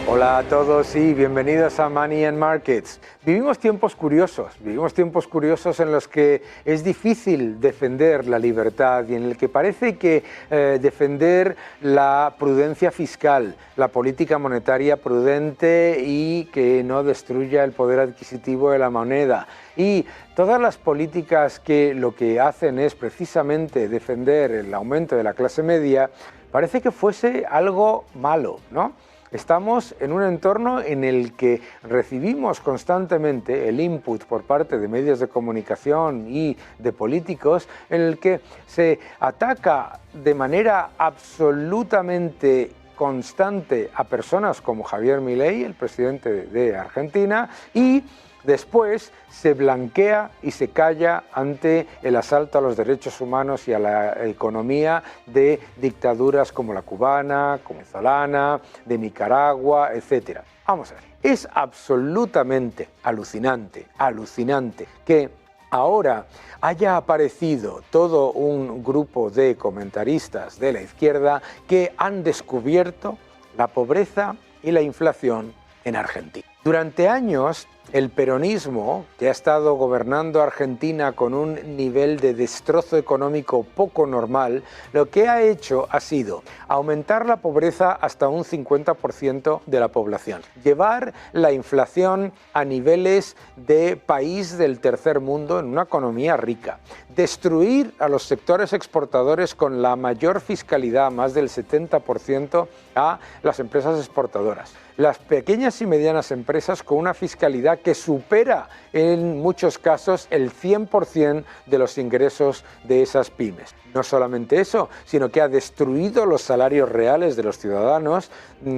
Hola a todos y bienvenidos a Money and Markets. Vivimos tiempos curiosos en los que es difícil defender la libertad y en el que parece que defender la prudencia fiscal, la política monetaria prudente y que no destruya el poder adquisitivo de la moneda. Y todas las políticas que lo que hacen es precisamente defender el aumento de la clase media, parece que fuese algo malo, ¿no? Estamos en un entorno en el que recibimos constantemente el input por parte de medios de comunicación y de políticos en el que se ataca de manera absolutamente constante a personas como Javier Milei, el presidente de Argentina, y después se blanquea y se calla ante el asalto a los derechos humanos y a la economía de dictaduras como la cubana, como venezolana, de Nicaragua, etc. Vamos a ver, es absolutamente alucinante que ahora haya aparecido todo un grupo de comentaristas de la izquierda que han descubierto la pobreza y la inflación en Argentina. Durante años, el peronismo, que ha estado gobernando Argentina con un nivel de destrozo económico poco normal, lo que ha hecho ha sido aumentar la pobreza hasta un 50% de la población, llevar la inflación a niveles de país del tercer mundo en una economía rica, destruir a los sectores exportadores con la mayor fiscalidad, más del 70%, a las empresas exportadoras. Las pequeñas y medianas empresas con una fiscalidad que supera en muchos casos el 100% de los ingresos de esas pymes. No solamente eso, sino que ha destruido los salarios reales de los ciudadanos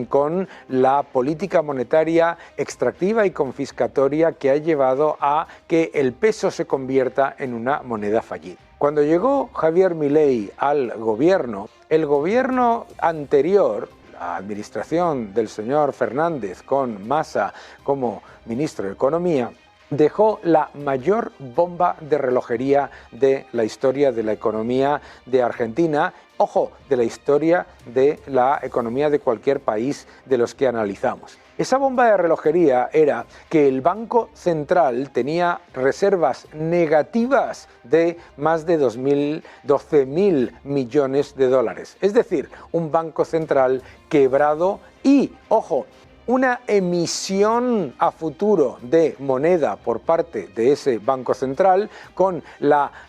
con la política monetaria extractiva y confiscatoria que ha llevado a que el peso se convierta en una moneda fallida. Cuando llegó Javier Milei al gobierno, el gobierno anterior, la administración del señor Fernández con Massa como ministro de Economía, dejó la mayor bomba de relojería de la historia de la economía de Argentina, ojo, de la historia de la economía de cualquier país de los que analizamos. Esa bomba de relojería era que el Banco Central tenía reservas negativas de más de 12.000 millones de dólares. Es decir, un Banco Central quebrado y, ojo, una emisión a futuro de moneda por parte de ese Banco Central con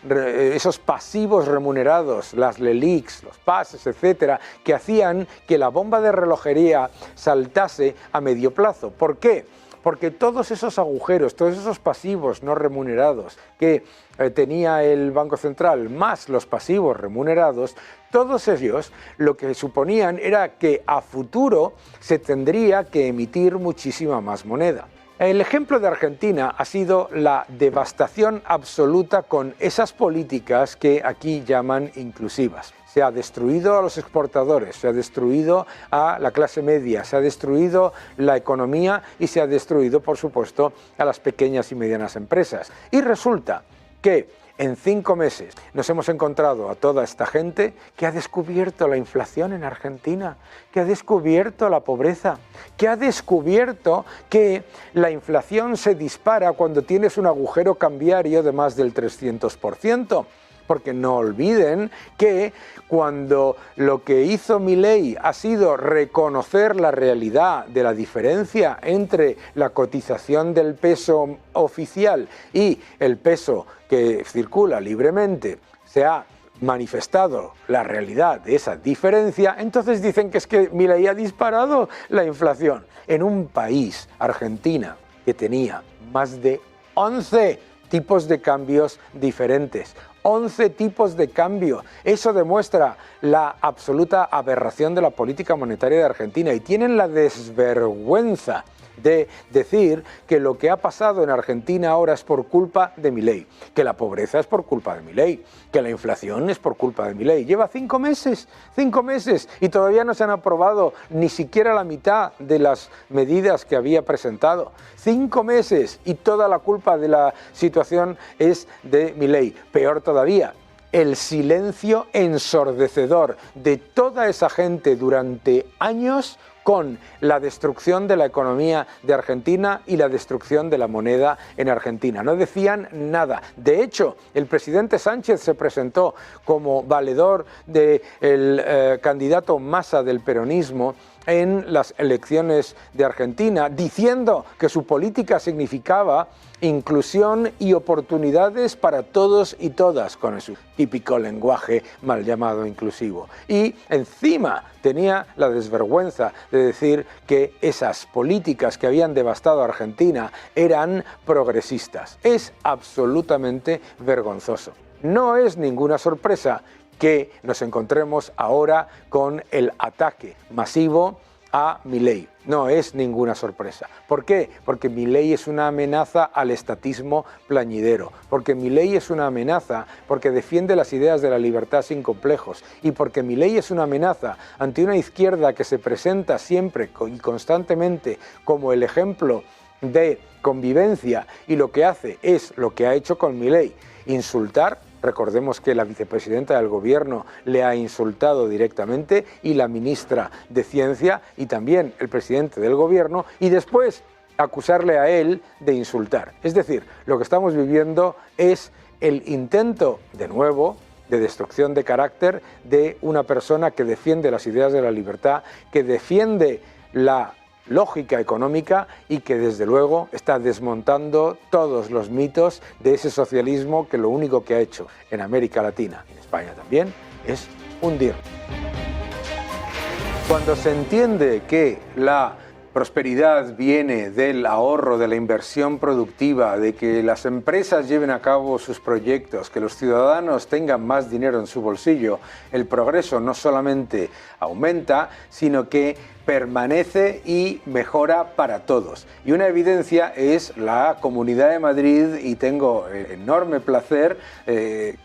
esos pasivos remunerados, las LELIQs, los pases, etcétera, que hacían que la bomba de relojería saltase a medio plazo. ¿Por qué? Porque todos esos agujeros, todos esos pasivos no remunerados que tenía el Banco Central, más los pasivos remunerados, todos ellos lo que suponían era que a futuro se tendría que emitir muchísima más moneda. El ejemplo de Argentina ha sido la devastación absoluta con esas políticas que aquí llaman inclusivas. Se ha destruido a los exportadores, se ha destruido a la clase media, se ha destruido la economía y se ha destruido, por supuesto, a las pequeñas y medianas empresas. Y resulta que en 5 meses nos hemos encontrado a toda esta gente que ha descubierto la inflación en Argentina, que ha descubierto la pobreza, que ha descubierto que la inflación se dispara cuando tienes un agujero cambiario de más del 300%. Porque no olviden que cuando lo que hizo Milei ha sido reconocer la realidad de la diferencia entre la cotización del peso oficial y el peso que circula libremente, se ha manifestado la realidad de esa diferencia, entonces dicen que es que Milei ha disparado la inflación en un país, Argentina, que tenía más de 11 tipos de cambios diferentes. 11 tipos de cambio. Eso demuestra la absoluta aberración de la política monetaria de Argentina y tienen la desvergüenza de decir que lo que ha pasado en Argentina ahora es por culpa de Milei, que la pobreza es por culpa de Milei, que la inflación es por culpa de Milei. Lleva 5 meses y todavía no se han aprobado ni siquiera la mitad de las medidas que había presentado. 5 meses y toda la culpa de la situación es de Milei. Peor todavía, el silencio ensordecedor de toda esa gente durante años con la destrucción de la economía de Argentina y la destrucción de la moneda en Argentina. No decían nada. De hecho, el presidente Sánchez se presentó como valedor del candidato Massa del peronismo en las elecciones de Argentina, diciendo que su política significaba inclusión y oportunidades para todos y todas, con su típico lenguaje mal llamado inclusivo. Y encima tenía la desvergüenza de decir que esas políticas que habían devastado a Argentina eran progresistas. Es absolutamente vergonzoso. No es ninguna sorpresa que nos encontremos ahora con el ataque masivo a Milei. No es ninguna sorpresa. ¿Por qué? Porque Milei es una amenaza al estatismo plañidero, porque Milei es una amenaza porque defiende las ideas de la libertad sin complejos, y porque Milei es una amenaza ante una izquierda que se presenta siempre y constantemente como el ejemplo de convivencia, y lo que hace es lo que ha hecho con Milei: insultar. Recordemos que la vicepresidenta del gobierno le ha insultado directamente, y la ministra de Ciencia, y también el presidente del gobierno, y después acusarle a él de insultar. Es decir, lo que estamos viviendo es el intento, de nuevo, de destrucción de carácter de una persona que defiende las ideas de la libertad, que defiende la lógica económica y que desde luego está desmontando todos los mitos de ese socialismo que lo único que ha hecho en América Latina, en España también, es hundir. Cuando se entiende que la prosperidad viene del ahorro, de la inversión productiva, de que las empresas lleven a cabo sus proyectos, que los ciudadanos tengan más dinero en su bolsillo, el progreso no solamente aumenta, sino que permanece y mejora para todos. Y una evidencia es la Comunidad de Madrid, y tengo el enorme placer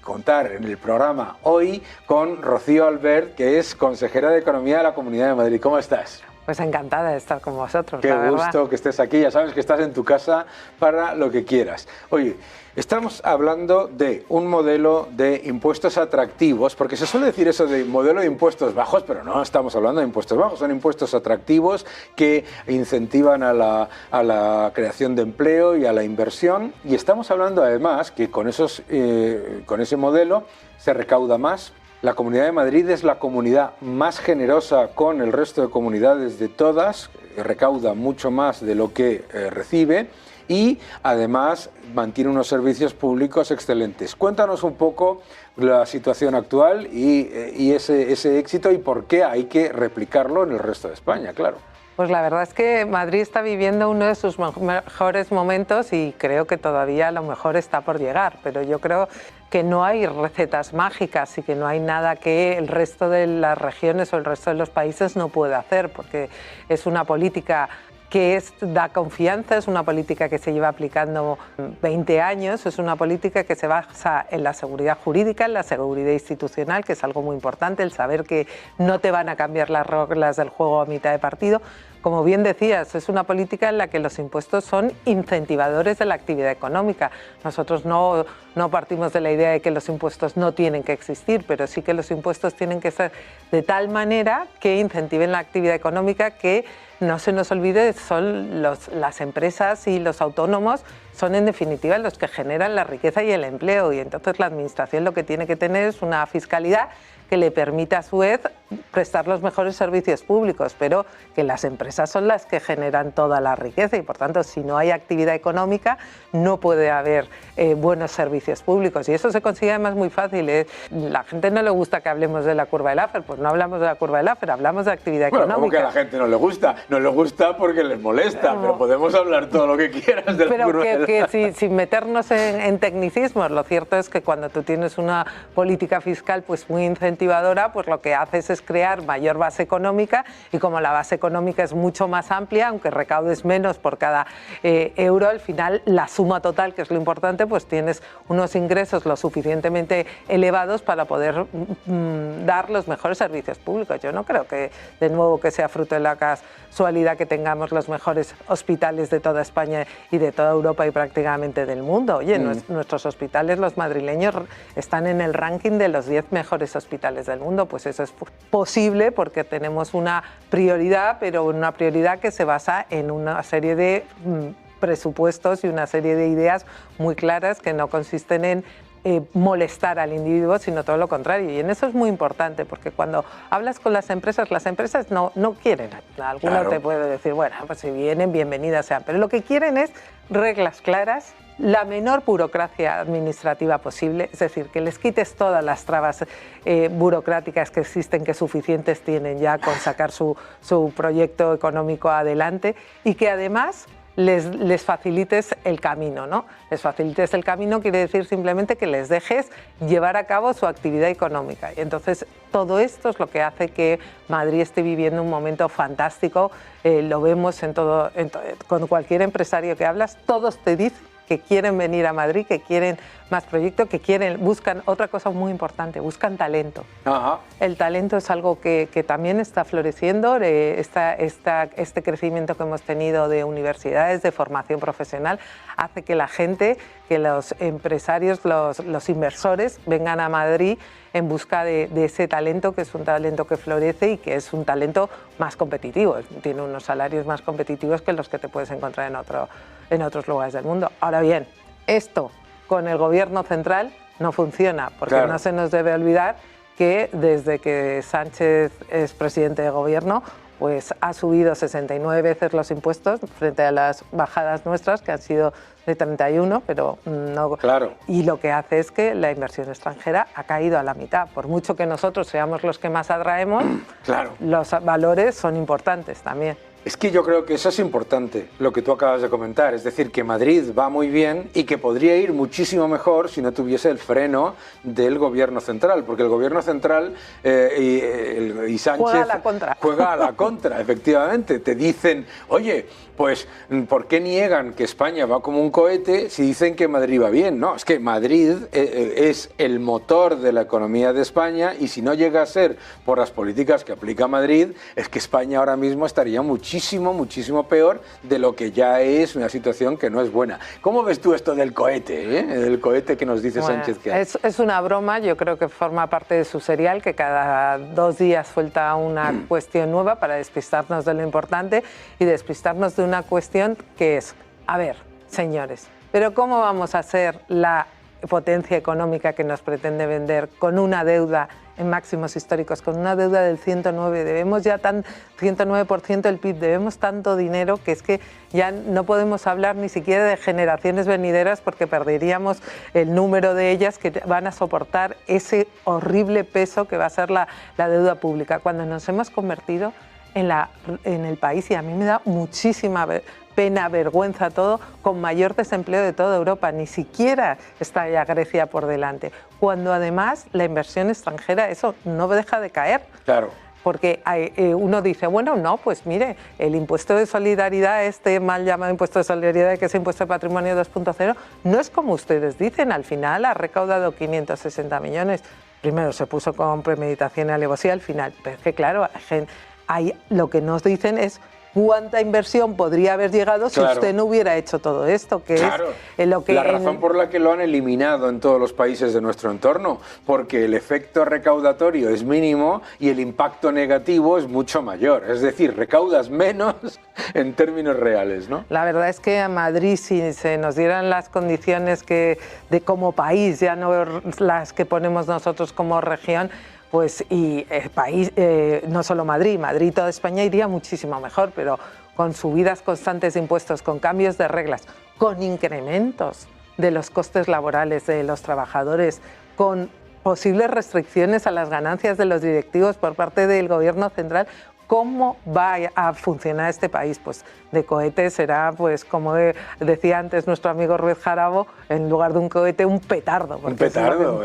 contar en el programa hoy con Rocío Albert, que es consejera de Economía de la Comunidad de Madrid. ¿Cómo estás? Pues encantada de estar con vosotros. Qué gusto que estés aquí, ya sabes que estás en tu casa para lo que quieras. Oye, estamos hablando de un modelo de impuestos atractivos, porque se suele decir eso de modelo de impuestos bajos, pero no estamos hablando de impuestos bajos, son impuestos atractivos que incentivan a la creación de empleo y a la inversión, y estamos hablando además que con ese modelo se recauda más. La Comunidad de Madrid es la comunidad más generosa con el resto de comunidades de todas, recauda mucho más de lo que recibe, y además mantiene unos servicios públicos excelentes. Cuéntanos un poco la situación actual y ese éxito, y por qué hay que replicarlo en el resto de España, claro. Pues la verdad es que Madrid está viviendo uno de sus mejores momentos, y creo que todavía lo mejor está por llegar, pero yo creo que no hay recetas mágicas y que no hay nada que el resto de las regiones o el resto de los países no pueda hacer, porque es una política que da confianza, es una política que se lleva aplicando 20 años, es una política que se basa en la seguridad jurídica, en la seguridad institucional, que es algo muy importante, el saber que no te van a cambiar las reglas del juego a mitad de partido. Como bien decías, es una política en la que los impuestos son incentivadores de la actividad económica. Nosotros no partimos de la idea de que los impuestos no tienen que existir, pero sí que los impuestos tienen que ser de tal manera que incentiven la actividad económica, que no se nos olvide, son las empresas y los autónomos son en definitiva los que generan la riqueza y el empleo, y entonces la administración lo que tiene que tener es una fiscalidad que le permita a su vez prestar los mejores servicios públicos, pero que las empresas son las que generan toda la riqueza, y por tanto si no hay actividad económica no puede haber buenos servicios públicos, y eso se consigue además muy fácil. La gente no le gusta que hablemos de la curva de Laffer, pues no hablamos de la curva de Laffer, hablamos de actividad económica. ¿Cómo que a la gente no le gusta? No le gusta porque les molesta, pero podemos hablar todo lo que quieras de la curva de Laffer. Pero sin meternos en tecnicismos, lo cierto es que cuando tú tienes una política fiscal pues muy incentivadora, pues lo que haces es crear mayor base económica, y como la base económica es mucho más amplia, aunque recaudes menos por cada euro, al final la suma total, que es lo importante, pues tienes unos ingresos lo suficientemente elevados para poder dar los mejores servicios públicos. Yo no creo que, de nuevo, que sea fruto de la casualidad que tengamos los mejores hospitales de toda España y de toda Europa y prácticamente del mundo. Oye, nuestros hospitales, los madrileños, están en el ranking de los 10 mejores hospitales del mundo, pues eso es posible porque tenemos una prioridad, pero una prioridad que se basa en una serie de presupuestos y una serie de ideas muy claras que no consisten en molestar al individuo, sino todo lo contrario. Y en eso es muy importante, porque cuando hablas con las empresas no quieren. Alguno te puede decir, bueno, pues si vienen, bienvenidas sean. Pero lo que quieren es reglas claras, la menor burocracia administrativa posible, es decir, que les quites todas las trabas burocráticas que existen, que suficientes tienen ya con sacar su proyecto económico adelante, y que además les facilites el camino, ¿no? Les facilites el camino quiere decir simplemente que les dejes llevar a cabo su actividad económica. Y entonces todo esto es lo que hace que Madrid esté viviendo un momento fantástico. Lo vemos con cualquier empresario que hablas, todos te dicen que quieren venir a Madrid, que quieren más proyectos, buscan otra cosa muy importante, buscan talento. Ajá. El talento es algo que también está floreciendo, este crecimiento que hemos tenido de universidades, de formación profesional, hace que la gente, que los empresarios, los inversores vengan a Madrid en busca de ese talento, que es un talento que florece y que es un talento más competitivo, tiene unos salarios más competitivos que los que te puedes encontrar en otros lugares del mundo. Ahora bien, esto con el gobierno central no funciona, porque no se nos debe olvidar que desde que Sánchez es presidente de gobierno, pues ha subido 69 veces los impuestos frente a las bajadas nuestras, que han sido de 31, pero no. Claro. Y lo que hace es que la inversión extranjera ha caído a la mitad. Por mucho que nosotros seamos los que más atraemos, los valores son importantes también. Es que yo creo que eso es importante, lo que tú acabas de comentar, es decir, que Madrid va muy bien y que podría ir muchísimo mejor si no tuviese el freno del gobierno central, porque el gobierno central y Sánchez juega a la contra, efectivamente. Te dicen, oye, pues ¿por qué niegan que España va como un cohete si dicen que Madrid va bien? No, es que Madrid es el motor de la economía de España, y si no llega a ser por las políticas que aplica Madrid, es que España ahora mismo estaría muchísimo peor de lo que ya es una situación que no es buena. ¿Cómo ves tú esto del cohete, del cohete que nos dice Sánchez que hay? Es una broma, yo creo que forma parte de su serial, que cada 2 días suelta una cuestión nueva para despistarnos de lo importante y despistarnos de una cuestión que es, a ver, señores, pero ¿cómo vamos a ser la potencia económica que nos pretende vender con una deuda en máximos históricos, con una deuda del 109%, debemos ya 109% del PIB, debemos tanto dinero que es que ya no podemos hablar ni siquiera de generaciones venideras, porque perderíamos el número de ellas que van a soportar ese horrible peso que va a ser la deuda pública, cuando nos hemos convertido en el país, y a mí me da muchísima pena, vergüenza todo, con mayor desempleo de toda Europa. Ni siquiera está ya Grecia por delante, cuando además la inversión extranjera, eso no deja de caer. Claro. Porque uno dice, bueno, no, pues mire, el impuesto de solidaridad, este mal llamado impuesto de solidaridad, que es impuesto de patrimonio 2.0, no es como ustedes dicen. Al final ha recaudado 560 millones. Primero se puso con premeditación y alevosía al final, pero es que claro, lo que nos dicen es cuánta inversión podría haber llegado si usted no hubiera hecho todo esto, que es lo que... La razón por la que lo han eliminado en todos los países de nuestro entorno, porque el efecto recaudatorio es mínimo y el impacto negativo es mucho mayor, es decir, recaudas menos en términos reales, ¿no? La verdad es que a Madrid, si se nos dieran las condiciones de como país, ya no las que ponemos nosotros como región, pues y el país, no solo Madrid, toda España iría muchísimo mejor, pero con subidas constantes de impuestos, con cambios de reglas, con incrementos de los costes laborales de los trabajadores, con posibles restricciones a las ganancias de los directivos por parte del gobierno central. ¿Cómo va a funcionar este país? Pues de cohete será, pues como decía antes nuestro amigo Ruiz Jarabo, en lugar de un cohete, un petardo. Un petardo,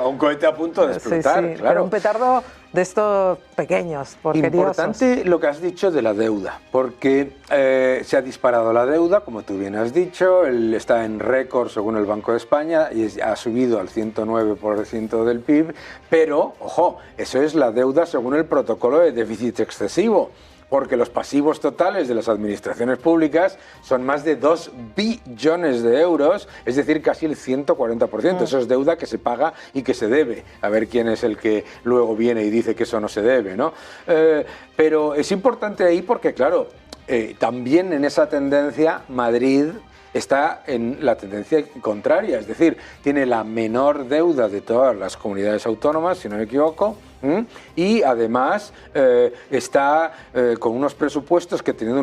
un cohete a punto de explotar, sí, claro. Pero un petardo de estos pequeños, porqueriosos. Importante lo que has dicho de la deuda, porque se ha disparado la deuda, como tú bien has dicho, está en récord según el Banco de España y ha subido al 109% del PIB, pero, ojo, eso es la deuda según el protocolo de déficit excesivo. porque los pasivos totales de las administraciones públicas son más de 2 billones de euros, es decir, casi el 140%. Eso es deuda que se paga y que se debe. A ver quién es el que luego viene y dice que eso no se debe, ¿no? Pero es importante ahí porque, claro, también en esa tendencia Madrid está en la tendencia contraria, es decir, tiene la menor deuda de todas las comunidades autónomas, si no me equivoco, y además está con unos presupuestos que, teniendo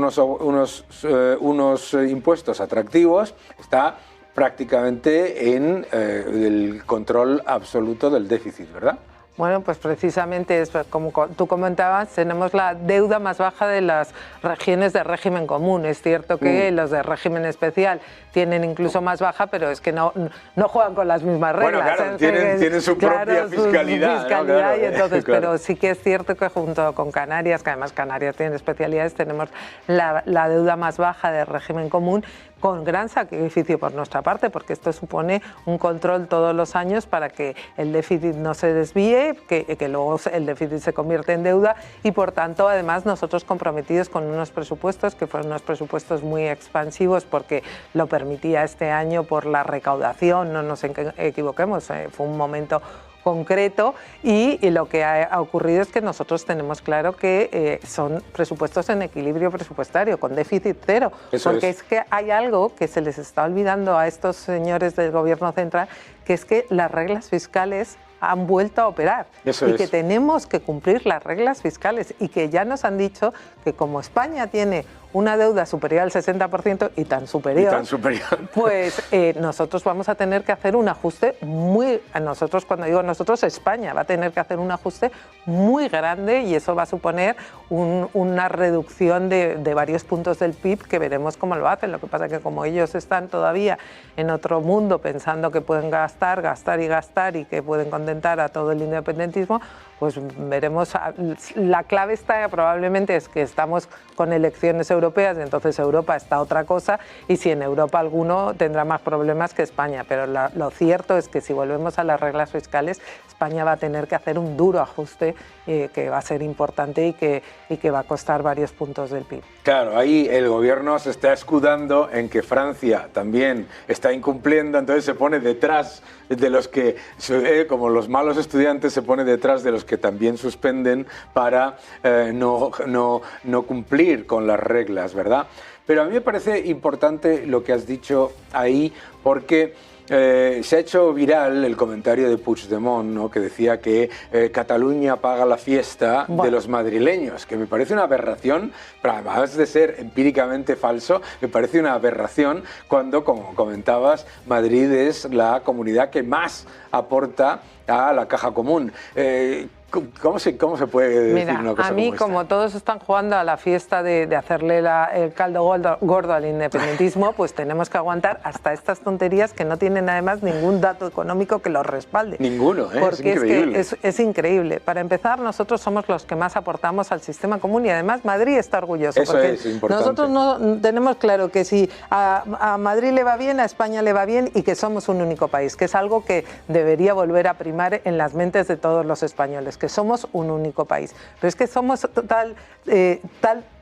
unos impuestos atractivos, está prácticamente en el control absoluto del déficit, ¿verdad? Bueno, pues precisamente, como tú comentabas, tenemos la deuda más baja de las regiones de régimen común. Es cierto que los de régimen especial tienen incluso más baja, pero es que no juegan con las mismas reglas. Bueno, claro, tienen su propia fiscalidad. Su fiscalidad, ¿no? Claro, y entonces, claro. Pero sí que es cierto que junto con Canarias, que además Canarias tiene especialidades, tenemos la deuda más baja de régimen común, con gran sacrificio por nuestra parte, porque esto supone un control todos los años para que el déficit no se desvíe, que luego el déficit se convierte en deuda y, por tanto, además nosotros comprometidos con unos presupuestos que fueron unos presupuestos muy expansivos porque lo permitía este año por la recaudación, no nos equivoquemos, fue un momento concreto y lo que ha ocurrido es que nosotros tenemos claro que son presupuestos en equilibrio presupuestario, con déficit cero, porque es que hay algo que se les está olvidando a estos señores del Gobierno central, que es que las reglas fiscales han vuelto a operar y que tenemos que cumplir las reglas fiscales y que ya nos han dicho que como España tiene una deuda superior al 60% y tan superior, pues nosotros vamos a tener que hacer un ajuste nosotros, cuando digo nosotros, España va a tener que hacer un ajuste muy grande y eso va a suponer una reducción de varios puntos del PIB que veremos cómo lo hacen. Lo que pasa es que como ellos están todavía en otro mundo pensando que pueden gastar y que pueden contentar a todo el independentismo, pues veremos. La clave está probablemente es que estamos con elecciones europeas y entonces Europa está otra cosa y si en Europa alguno tendrá más problemas que España, pero lo cierto es que si volvemos a las reglas fiscales, España va a tener que hacer un duro ajuste que va a ser importante y que va a costar varios puntos del PIB. Claro, ahí el gobierno se está escudando en que Francia también está incumpliendo, entonces se pone detrás de los que, como los malos estudiantes, se pone detrás de los que también suspenden para no cumplir con las reglas, ¿verdad? Pero a mí me parece importante lo que has dicho ahí, porque se ha hecho viral el comentario de Puigdemont, ¿no?, que decía que Cataluña paga la fiesta de los madrileños, que me parece una aberración, pero además de ser empíricamente falso, me parece una aberración cuando, como comentabas, Madrid es la comunidad que más aporta a la caja común. ¿Cómo se puede decir una cosa a mí, como todos están jugando a la fiesta de hacerle el caldo gordo al independentismo, pues tenemos que aguantar hasta estas tonterías que no tienen además ningún dato económico que los respalde. Ninguno, porque es increíble. Es increíble. Para empezar, nosotros somos los que más aportamos al sistema común y además Madrid está orgulloso. Eso porque es importante. Nosotros no tenemos claro que si a Madrid le va bien, a España le va bien y que somos un único país, que es algo que debería volver a primar en las mentes de todos los españoles, que somos un único país. Pero es que somos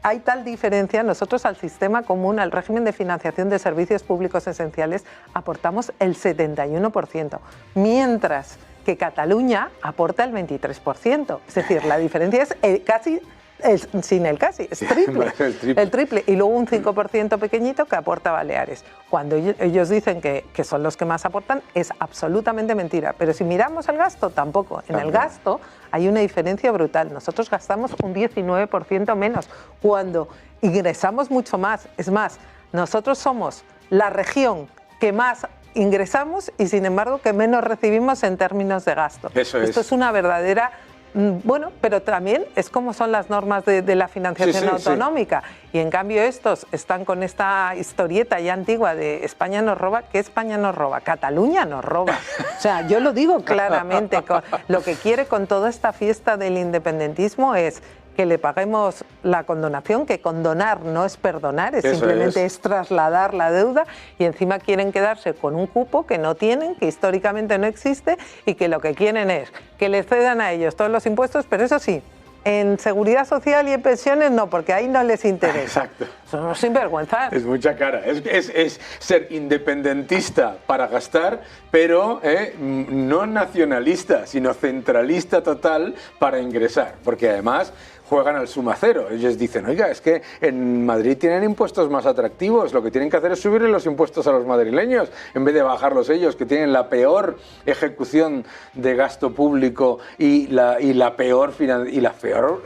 hay tal diferencia. Nosotros al sistema común, al régimen de financiación de servicios públicos esenciales, aportamos el 71%, mientras que Cataluña aporta el 23%. Es decir, la diferencia es casi... es triple, el triple, y luego un 5% pequeñito que aporta Baleares. Cuando ellos dicen que son los que más aportan, es absolutamente mentira. Pero si miramos el gasto, tampoco. En el gasto hay una diferencia brutal. Nosotros gastamos un 19% menos cuando ingresamos mucho más. Es más, nosotros somos la región que más ingresamos y, sin embargo, que menos recibimos en términos de gasto. Esto es una verdadera... Bueno, pero también es como son las normas de la financiación autonómica. Y en cambio estos están con esta historieta ya antigua de España nos roba. ¿Qué España nos roba? Cataluña nos roba. O sea, yo lo digo claramente. Lo que quiere con toda esta fiesta del independentismo es que le paguemos la condonación, que condonar no es perdonar, simplemente es trasladar la deuda, y encima quieren quedarse con un cupo que no tienen, que históricamente no existe, y que lo que quieren es que les cedan a ellos todos los impuestos, pero eso sí, En seguridad social y en pensiones no, porque ahí no les interesa. Exacto. Son unos sinvergüenzas. Es mucha cara. Es ser independentista para gastar, pero no nacionalista, sino centralista total para ingresar. Porque además juegan al suma cero. Ellos dicen, oiga, es que en Madrid tienen impuestos más atractivos, lo que tienen que hacer es subirle los impuestos a los madrileños en vez de bajarlos ellos, que tienen la peor ejecución de gasto público y la peor,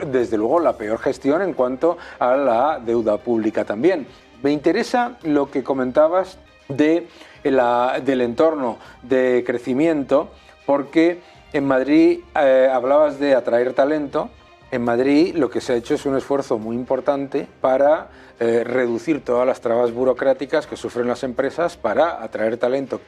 desde luego, la peor gestión en cuanto a la deuda pública también. Me interesa lo que comentabas del entorno de crecimiento, porque en Madrid hablabas de atraer talento. En Madrid lo que se ha hecho es un esfuerzo muy importante para reducir todas las trabas burocráticas que sufren las empresas para atraer talento.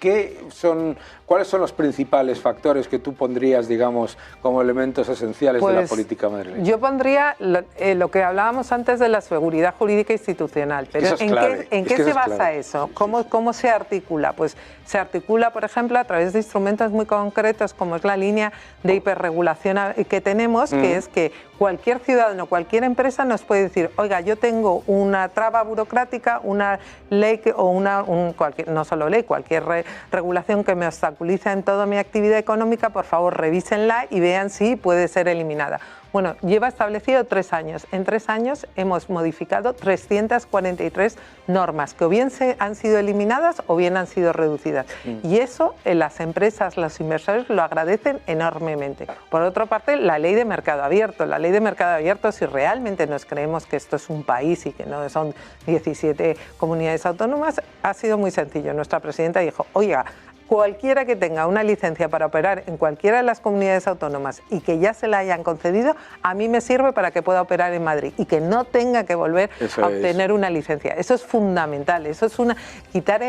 ¿Cuáles son los principales factores que tú pondrías, digamos, como elementos esenciales de la política madrileña? Yo pondría lo que hablábamos antes de la seguridad jurídica institucional. Pero ¿en qué se basa eso? ¿Cómo se articula? Pues se articula, por ejemplo, a través de instrumentos muy concretos, como es la línea de hiperregulación que tenemos, que es que cualquier ciudadano, cualquier empresa nos puede decir, oiga, yo tengo una traba burocrática, una ley no solo ley, cualquier regulación que me obstaculiza en toda mi actividad económica, por favor revísenla y vean si puede ser eliminada. Bueno, lleva establecido 3 años. En 3 años hemos modificado 343 normas que o bien han sido eliminadas o bien han sido reducidas. Y eso las empresas, los inversores lo agradecen enormemente. Por otra parte, la ley de mercado abierto. La ley de mercado abierto, si realmente nos creemos que esto es un país y que no son 17 comunidades autónomas, ha sido muy sencillo. Nuestra presidenta dijo, oiga, cualquiera que tenga una licencia para operar en cualquiera de las comunidades autónomas y que ya se la hayan concedido, a mí me sirve para que pueda operar en Madrid y que no tenga que volver a obtener una licencia. Eso es fundamental, eso es quitar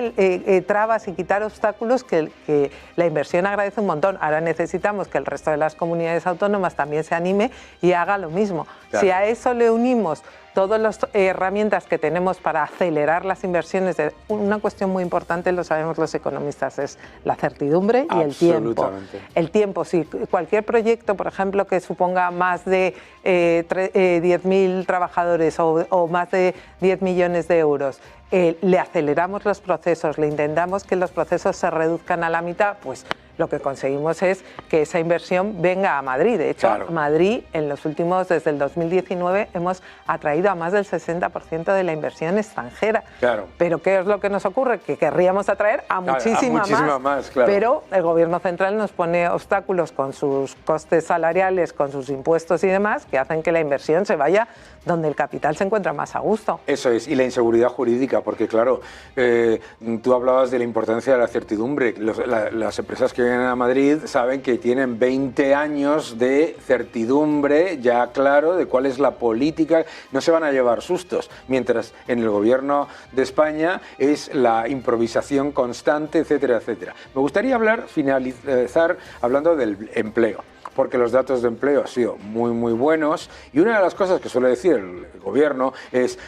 trabas y quitar obstáculos que la inversión agradece un montón. Ahora necesitamos que el resto de las comunidades autónomas también se anime y haga lo mismo. Claro. Si a eso le unimos todas las herramientas que tenemos para acelerar las inversiones, una cuestión muy importante, lo sabemos los economistas, es la certidumbre y el tiempo. El tiempo, si cualquier proyecto, por ejemplo, que suponga más de 10.000 trabajadores o más de 10 millones de euros, le aceleramos los procesos, le intentamos que los procesos se reduzcan a la mitad, pues lo que conseguimos es que esa inversión venga a Madrid. De hecho, claro, Madrid en los últimos, desde el 2019, hemos atraído a más del 60% de la inversión extranjera. Claro. Pero ¿qué es lo que nos ocurre? Que querríamos atraer a muchísima más. Claro. Pero el gobierno central nos pone obstáculos con sus costes salariales, con sus impuestos y demás, que hacen que la inversión se vaya donde el capital se encuentra más a gusto. Eso es, y la inseguridad jurídica, porque claro, tú hablabas de la importancia de la certidumbre. Las empresas que vienen a Madrid saben que tienen 20 años de certidumbre ya claro de cuál es la política, no se van a llevar sustos, mientras en el gobierno de España es la improvisación constante, etcétera, etcétera. Me gustaría finalizar hablando del empleo, porque los datos de empleo han sido muy buenos, y una de las cosas que suele decir el gobierno es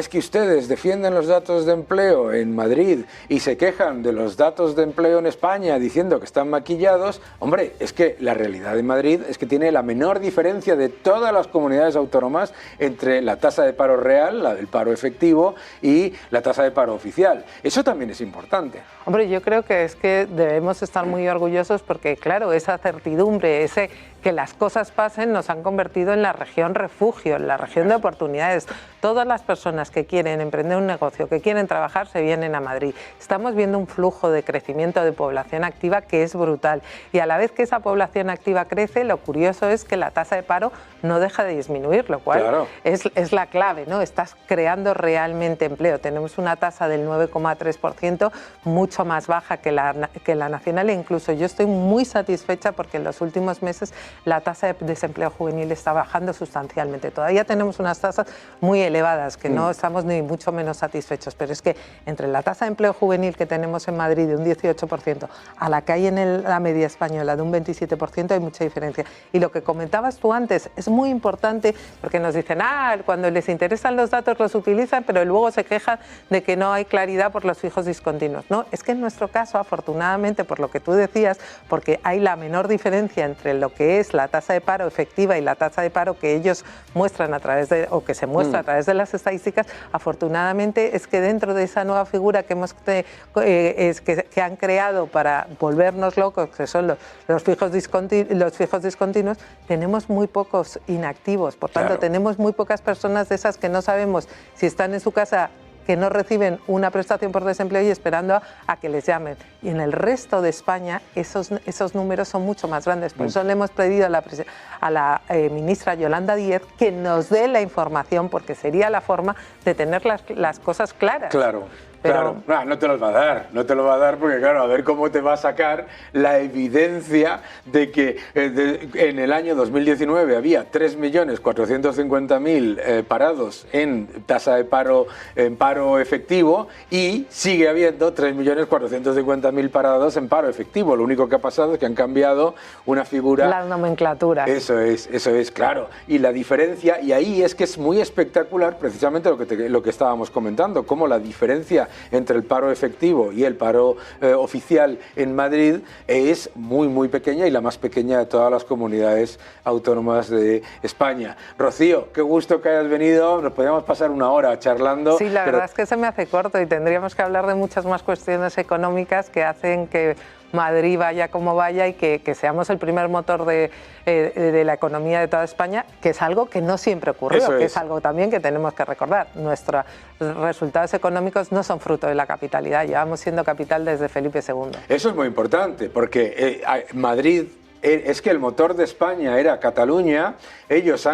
que ustedes defienden los datos de empleo en Madrid y se quejan de los datos de empleo en España diciendo que están maquillados. Hombre, es que la realidad de Madrid es que tiene la menor diferencia de todas las comunidades autónomas entre la tasa de paro real, la del paro efectivo, y la tasa de paro oficial. Eso también es importante. Hombre, yo creo que es que debemos estar muy orgullosos porque, claro, esa certidumbre, que las cosas pasen, nos han convertido en la región refugio, en la región de oportunidades. Todas las personas que quieren emprender un negocio, que quieren trabajar, se vienen a Madrid. Estamos viendo un flujo de crecimiento de población activa que es brutal. Y a la vez que esa población activa crece, lo curioso es que la tasa de paro no deja de disminuir, lo cual claro, es la clave, ¿no? Estás creando realmente empleo. Tenemos una tasa del 9,3%, mucho más baja que la nacional, e incluso yo estoy muy satisfecha porque en los últimos meses la tasa de desempleo juvenil está bajando sustancialmente. Todavía tenemos unas tasas muy elevadas que no estamos ni mucho menos satisfechos, pero es que entre la tasa de empleo juvenil que tenemos en Madrid de un 18% a la que hay en la media española de un 27% hay mucha diferencia. Y lo que comentabas tú antes es muy importante porque nos dicen, cuando les interesan los datos los utilizan, pero luego se quejan de que no hay claridad por los fijos discontinuos. No, es que en nuestro caso, afortunadamente, por lo que tú decías, porque hay la menor diferencia entre lo que es la tasa de paro efectiva y la tasa de paro que ellos muestran a través de, o que se muestra a través de las estadísticas, afortunadamente es que dentro de esa nueva figura que que han creado para volvernos locos, que son los fijos discontinuos, tenemos muy pocos inactivos. Por tanto, tenemos muy pocas personas de esas que no sabemos si están en su casa, que no reciben una prestación por desempleo y esperando a que les llamen. Y en el resto de España esos números son mucho más grandes. Por eso le hemos pedido a la ministra Yolanda Díez que nos dé la información, porque sería la forma de tener las cosas claras. Claro. Pero... Claro, no te los va a dar porque claro, a ver cómo te va a sacar la evidencia de que en el año 2019 había 3.450.000 parados en tasa de paro, en paro efectivo, y sigue habiendo 3.450.000 parados en paro efectivo. Lo único que ha pasado es que han cambiado una figura. Las nomenclaturas. Eso es, claro. Y la diferencia, y ahí es que es muy espectacular precisamente lo que estábamos comentando, cómo la diferencia entre el paro efectivo y el paro oficial en Madrid es muy, muy pequeña, y la más pequeña de todas las comunidades autónomas de España. Rocío, qué gusto que hayas venido. Nos podríamos pasar una hora charlando. Sí, la verdad es que se me hace corto y tendríamos que hablar de muchas más cuestiones económicas que hacen que Madrid vaya como vaya y que seamos el primer motor de la economía de toda España, que es algo que no siempre ocurrió, que es algo también que tenemos que recordar. Nuestros resultados económicos no son fruto de la capitalidad, llevamos siendo capital desde Felipe II. Eso es muy importante, porque Madrid, es que el motor de España era Cataluña. Ellos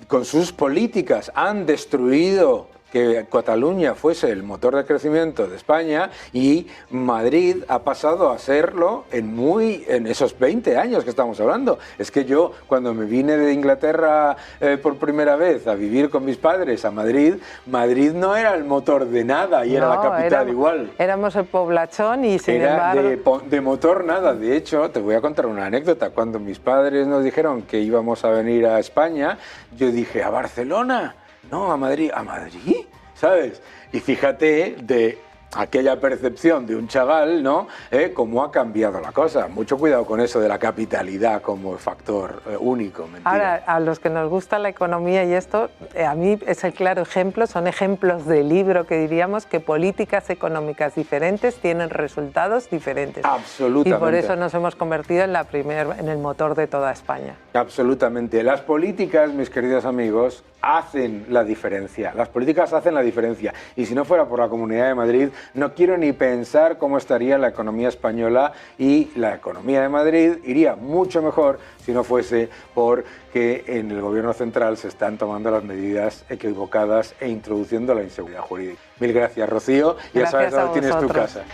con sus políticas han destruido que Cataluña fuese el motor de crecimiento de España, y Madrid ha pasado a serlo en esos 20 años que estamos hablando. Es que yo, cuando me vine de Inglaterra por primera vez a vivir con mis padres a Madrid, Madrid no era el motor de nada y era la capital igual. Éramos el poblachón y sin embargo... de motor nada. De hecho, te voy a contar una anécdota. Cuando mis padres nos dijeron que íbamos a venir a España, yo dije, ¿a Barcelona? No, a Madrid. ¿A Madrid? ¿Sabes? Y fíjate de aquella percepción de un chaval, ¿no? Cómo ha cambiado la cosa. Mucho cuidado con eso de la capitalidad como factor único. Mentira. Ahora, a los que nos gusta la economía y esto, a mí es el claro ejemplo, son ejemplos de libro que diríamos que políticas económicas diferentes tienen resultados diferentes. Absolutamente. Y por eso nos hemos convertido en el motor de toda España. Absolutamente. Las políticas, mis queridos amigos, hacen la diferencia. Las políticas hacen la diferencia. Y si no fuera por la Comunidad de Madrid, no quiero ni pensar cómo estaría la economía española, y la economía de Madrid iría mucho mejor si no fuese porque en el gobierno central se están tomando las medidas equivocadas e introduciendo la inseguridad jurídica. Mil gracias, Rocío. Ya sabes dónde tienes tu casa.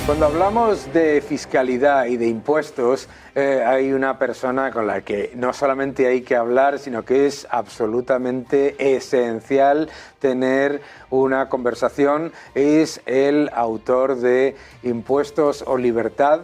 Cuando hablamos de fiscalidad y de impuestos, hay una persona con la que no solamente hay que hablar, sino que es absolutamente esencial tener una conversación. Es el autor de Impuestos o Libertad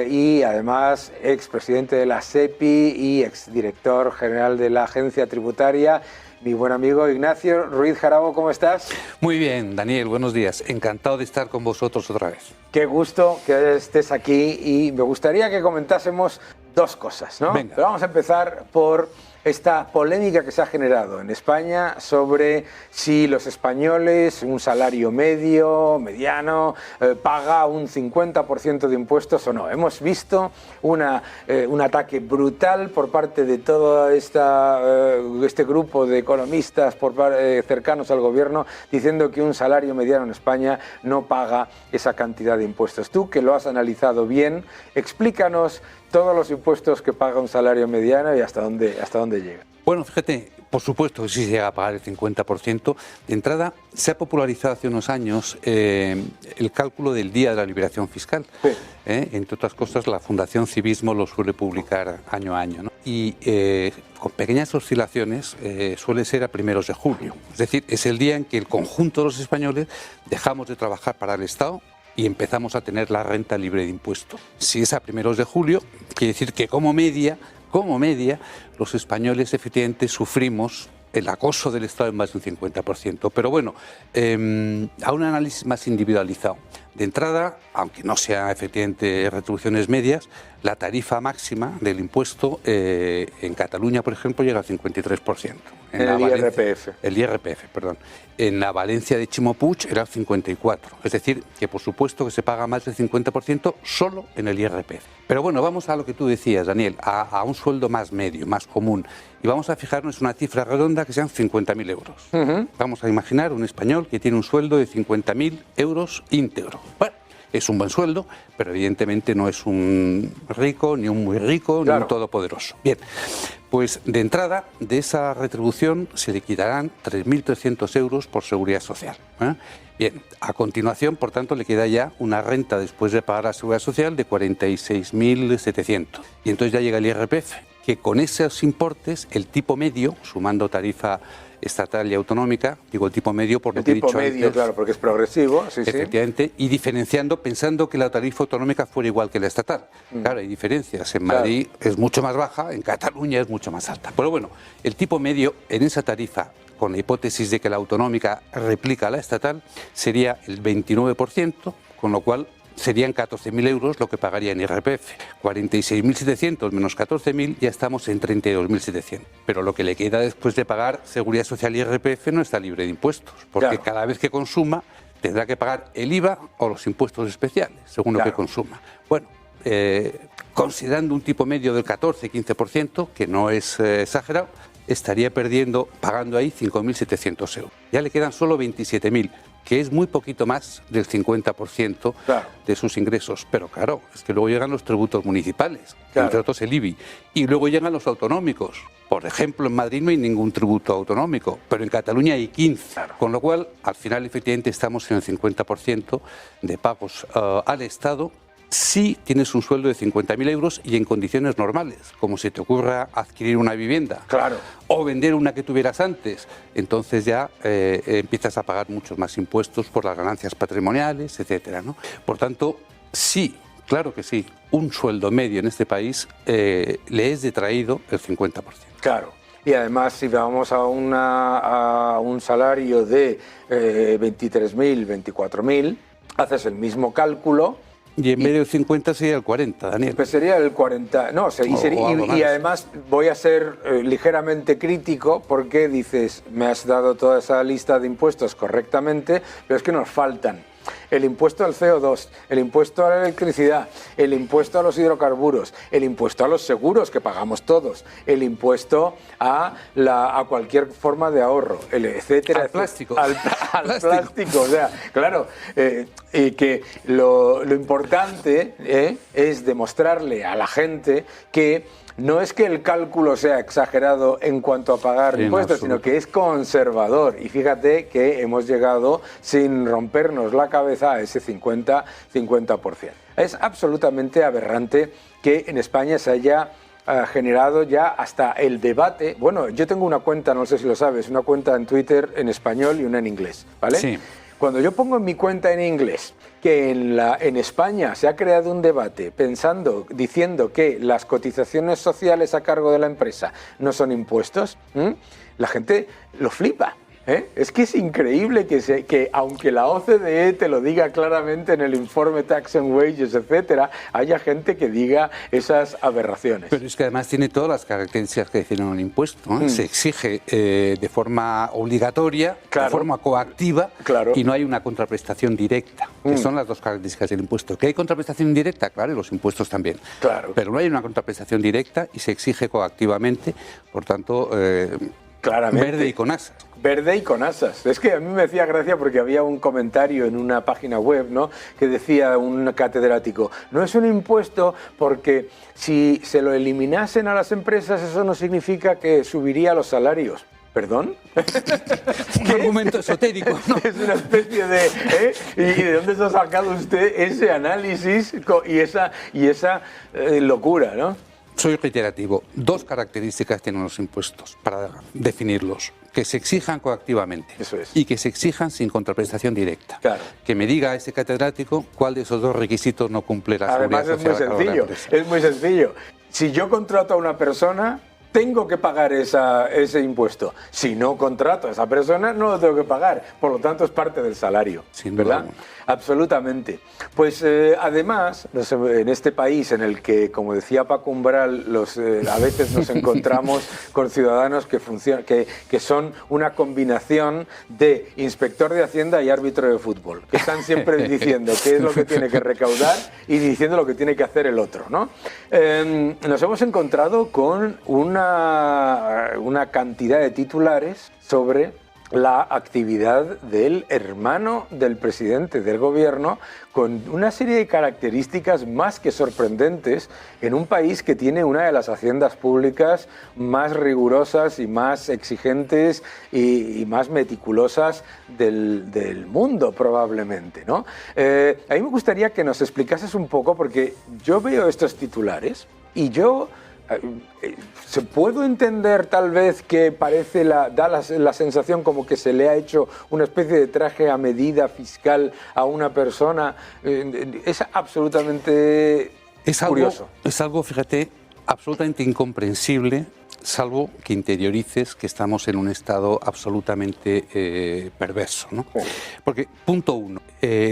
y además expresidente de la SEPI y exdirector general de la Agencia Tributaria. Mi buen amigo Ignacio Ruiz Jarabo, ¿cómo estás? Muy bien, Daniel, buenos días. Encantado de estar con vosotros otra vez. Qué gusto que estés aquí, y me gustaría que comentásemos dos cosas, ¿no? Venga. Pero vamos a empezar por esta polémica que se ha generado en España sobre si los españoles, un salario mediano, paga un 50% de impuestos o no. Hemos visto un ataque brutal por parte de todo este grupo de economistas cercanos al gobierno, diciendo que un salario mediano en España no paga esa cantidad de impuestos. Tú, que lo has analizado bien, explícanos todos los impuestos que paga un salario mediano y hasta dónde llega. Bueno, fíjate, por supuesto que sí se llega a pagar el 50%. De entrada, se ha popularizado hace unos años el cálculo del Día de la Liberación Fiscal. Sí. Entre otras cosas, la Fundación Civismo lo suele publicar año a año, ¿no? Y con pequeñas oscilaciones suele ser a 1 de julio. Es decir, es el día en que el conjunto de los españoles dejamos de trabajar para el Estado y empezamos a tener la renta libre de impuesto. Si es a 1 de julio, quiere decir que como media, los españoles efectivamente sufrimos el acoso del Estado en más de un 50%. Pero bueno, a un análisis más individualizado, De entrada, aunque no sea efectivamente retribuciones medias, la tarifa máxima del impuesto en Cataluña, por ejemplo, llega al 53%. En el IRPF. El IRPF, perdón. En la Valencia de Ximo Puig era el 54%. Es decir, que por supuesto que se paga más del 50% solo en el IRPF. Pero bueno, vamos a lo que tú decías, Daniel, a un sueldo más medio, más común. Y vamos a fijarnos en una cifra redonda que sean 50.000 euros. Vamos a imaginar un español que tiene un sueldo de 50.000 euros íntegro. Bueno, es un buen sueldo, pero evidentemente no es un rico, ni un muy rico, ni un todopoderoso. Bien, pues de entrada, de esa retribución se le quitarán 3.300 euros por seguridad social. Bien, a continuación, por tanto, le queda ya una renta después de pagar la seguridad social de 46.700. Y entonces ya llega el IRPF, que con esos importes, el tipo medio, sumando tarifa estatal y autonómica, digo el tipo medio por lo que he dicho antes. El tipo medio, claro, porque es progresivo, sí, efectivamente, y diferenciando, pensando que la tarifa autonómica fuera igual que la estatal. Claro, hay diferencias. En Madrid es mucho más baja, en Cataluña es mucho más alta. Pero bueno, el tipo medio en esa tarifa, con la hipótesis de que la autonómica replica a la estatal, sería el 29%, con lo cual serían 14.000 euros lo que pagaría en IRPF. 46.700 menos 14.000, ya estamos en 32.700. Pero lo que le queda después de pagar Seguridad Social y IRPF no está libre de impuestos, porque cada vez que consuma tendrá que pagar el IVA o los impuestos especiales, según lo que consuma. Bueno, considerando un tipo medio del 14-15%, que no es exagerado, estaría pagando ahí 5.700 euros. Ya le quedan solo 27.000, que es muy poquito más del 50% de sus ingresos. Pero claro, es que luego llegan los tributos municipales, entre otros el IBI, y luego llegan los autonómicos. Por ejemplo, en Madrid no hay ningún tributo autonómico, pero en Cataluña hay 15. Con lo cual, al final, efectivamente, estamos en el 50% de pagos al Estado, si tienes un sueldo de 50.000 euros y en condiciones normales, como si te ocurra adquirir una vivienda o vender una que tuvieras antes, entonces ya empiezas a pagar muchos más impuestos por las ganancias patrimoniales, etcétera, ¿no? Por tanto, sí, claro que sí, un sueldo medio en este país le es detraído el 50%. Claro. Y además, si vamos a un salario de 23.000, 24.000, haces el mismo cálculo. Y en medio del 50 sería el 40, Daniel. Pues sería el 40, no, y además voy a ser ligeramente crítico porque dices, me has dado toda esa lista de impuestos correctamente, pero es que nos faltan el impuesto al CO2, el impuesto a la electricidad, el impuesto a los hidrocarburos, el impuesto a los seguros que pagamos todos, el impuesto a cualquier forma de ahorro, etcétera. Al plástico. Al plástico, o sea, claro, que lo importante es demostrarle a la gente que no es que el cálculo sea exagerado en cuanto a pagar impuestos, sino que es conservador. Y fíjate que hemos llegado sin rompernos la cabeza a ese 50%. Es absolutamente aberrante que en España se haya generado ya hasta el debate. Bueno, yo tengo una cuenta, no sé si lo sabes, una cuenta en Twitter en español y una en inglés, ¿vale? Sí. Cuando yo pongo en mi cuenta en inglés que en España se ha creado un debate diciendo que las cotizaciones sociales a cargo de la empresa no son impuestos, la gente lo flipa. Es que es increíble que aunque la OCDE te lo diga claramente en el informe Tax and Wages, etcétera, haya gente que diga esas aberraciones. Pero es que además tiene todas las características que definen un impuesto, ¿no? Se exige de forma obligatoria, de forma coactiva, y no hay una contraprestación directa, que son las dos características del impuesto. ¿Que hay contraprestación indirecta? Claro, y los impuestos también. Claro. Pero no hay una contraprestación directa y se exige coactivamente, por tanto, claramente. Verde y con asas. Verde y con asas. Es que a mí me hacía gracia porque había un comentario en una página web, ¿no?, que decía un catedrático, no es un impuesto porque si se lo eliminasen a las empresas eso no significa que subiría los salarios. ¿Perdón? Un argumento esotérico, ¿no? Es una especie de... ¿Y de dónde se ha sacado usted ese análisis y esa locura, ¿no? Soy reiterativo. Dos características tienen los impuestos para definirlos. Que se exijan coactivamente. Eso es. Y que se exijan sin contraprestación directa. Claro. Que me diga ese catedrático cuál de esos dos requisitos no cumple la seguridad social. Además es muy sencillo. Si yo contrato a una persona, tengo que pagar ese impuesto. Si no contrato a esa persona, no lo tengo que pagar. Por lo tanto, es parte del salario. Sin ¿verdad? duda. Absolutamente. Pues además, en este país en el que, como decía Paco Umbral, a veces nos encontramos con ciudadanos que son una combinación de inspector de Hacienda y árbitro de fútbol, que están siempre diciendo qué es lo que tiene que recaudar y diciendo lo que tiene que hacer el otro, ¿no? Nos hemos encontrado con una cantidad de titulares sobre la actividad del hermano del presidente del gobierno, con una serie de características más que sorprendentes en un país que tiene una de las haciendas públicas más rigurosas y más exigentes y más meticulosas del mundo, probablemente, ¿no? A mí me gustaría que nos explicases un poco, porque yo veo estos titulares y yo... ¿Se puedo entender tal vez que da la sensación como que se le ha hecho una especie de traje a medida fiscal a una persona? Es absolutamente curioso. Es algo, fíjate, absolutamente incomprensible, salvo que interiorices que estamos en un estado absolutamente perverso, ¿no? Porque, punto uno,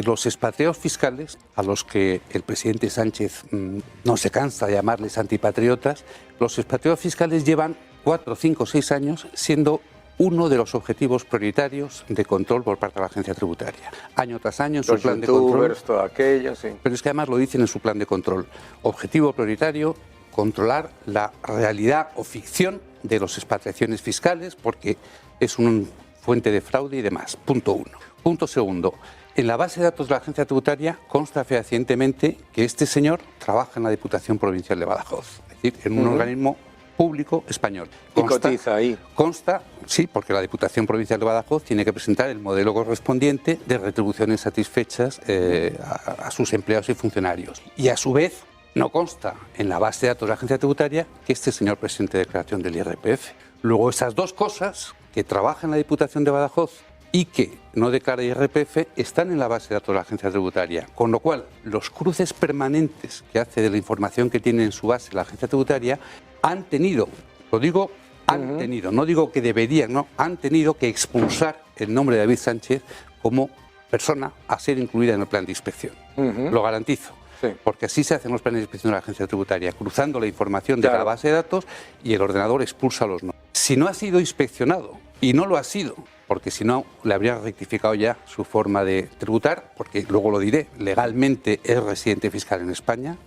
los expatriados fiscales, a los que el presidente Sánchez no se cansa de llamarles antipatriotas, los expatriados fiscales llevan 4, 5, 6 años siendo uno de los objetivos prioritarios de control por parte de la agencia tributaria. Año tras año en su plan de control. Todo aquello, sí. Pero es que además lo dicen en su plan de control. Objetivo prioritario: controlar la realidad o ficción de las expatriaciones fiscales, porque es una fuente de fraude y demás. Punto uno. Punto segundo. En la base de datos de la agencia tributaria consta fehacientemente que este señor trabaja en la Diputación Provincial de Badajoz, es decir, en un organismo público español. Y cotiza ahí. Consta, sí, porque la Diputación Provincial de Badajoz tiene que presentar el modelo correspondiente de retribuciones satisfechas a sus empleados y funcionarios. Y a su vez, no consta en la base de datos de la agencia tributaria que este señor presente declaración del IRPF. Luego, esas dos cosas, que trabaja en la Diputación de Badajoz y que no declara IRPF, están en la base de datos de la agencia tributaria. Con lo cual, los cruces permanentes que hace de la información que tiene en su base la agencia tributaria han tenido, lo digo, han tenido, no digo que deberían, no, han tenido que expulsar el nombre de David Sánchez como persona a ser incluida en el plan de inspección. Lo garantizo. Sí. Porque así se hacen los planes de inspección de la agencia tributaria, cruzando la información de la base de datos y el ordenador expulsa los nombres. Si no ha sido inspeccionado, y no lo ha sido, porque si no le habría rectificado ya su forma de tributar, porque luego lo diré, legalmente es residente fiscal en España,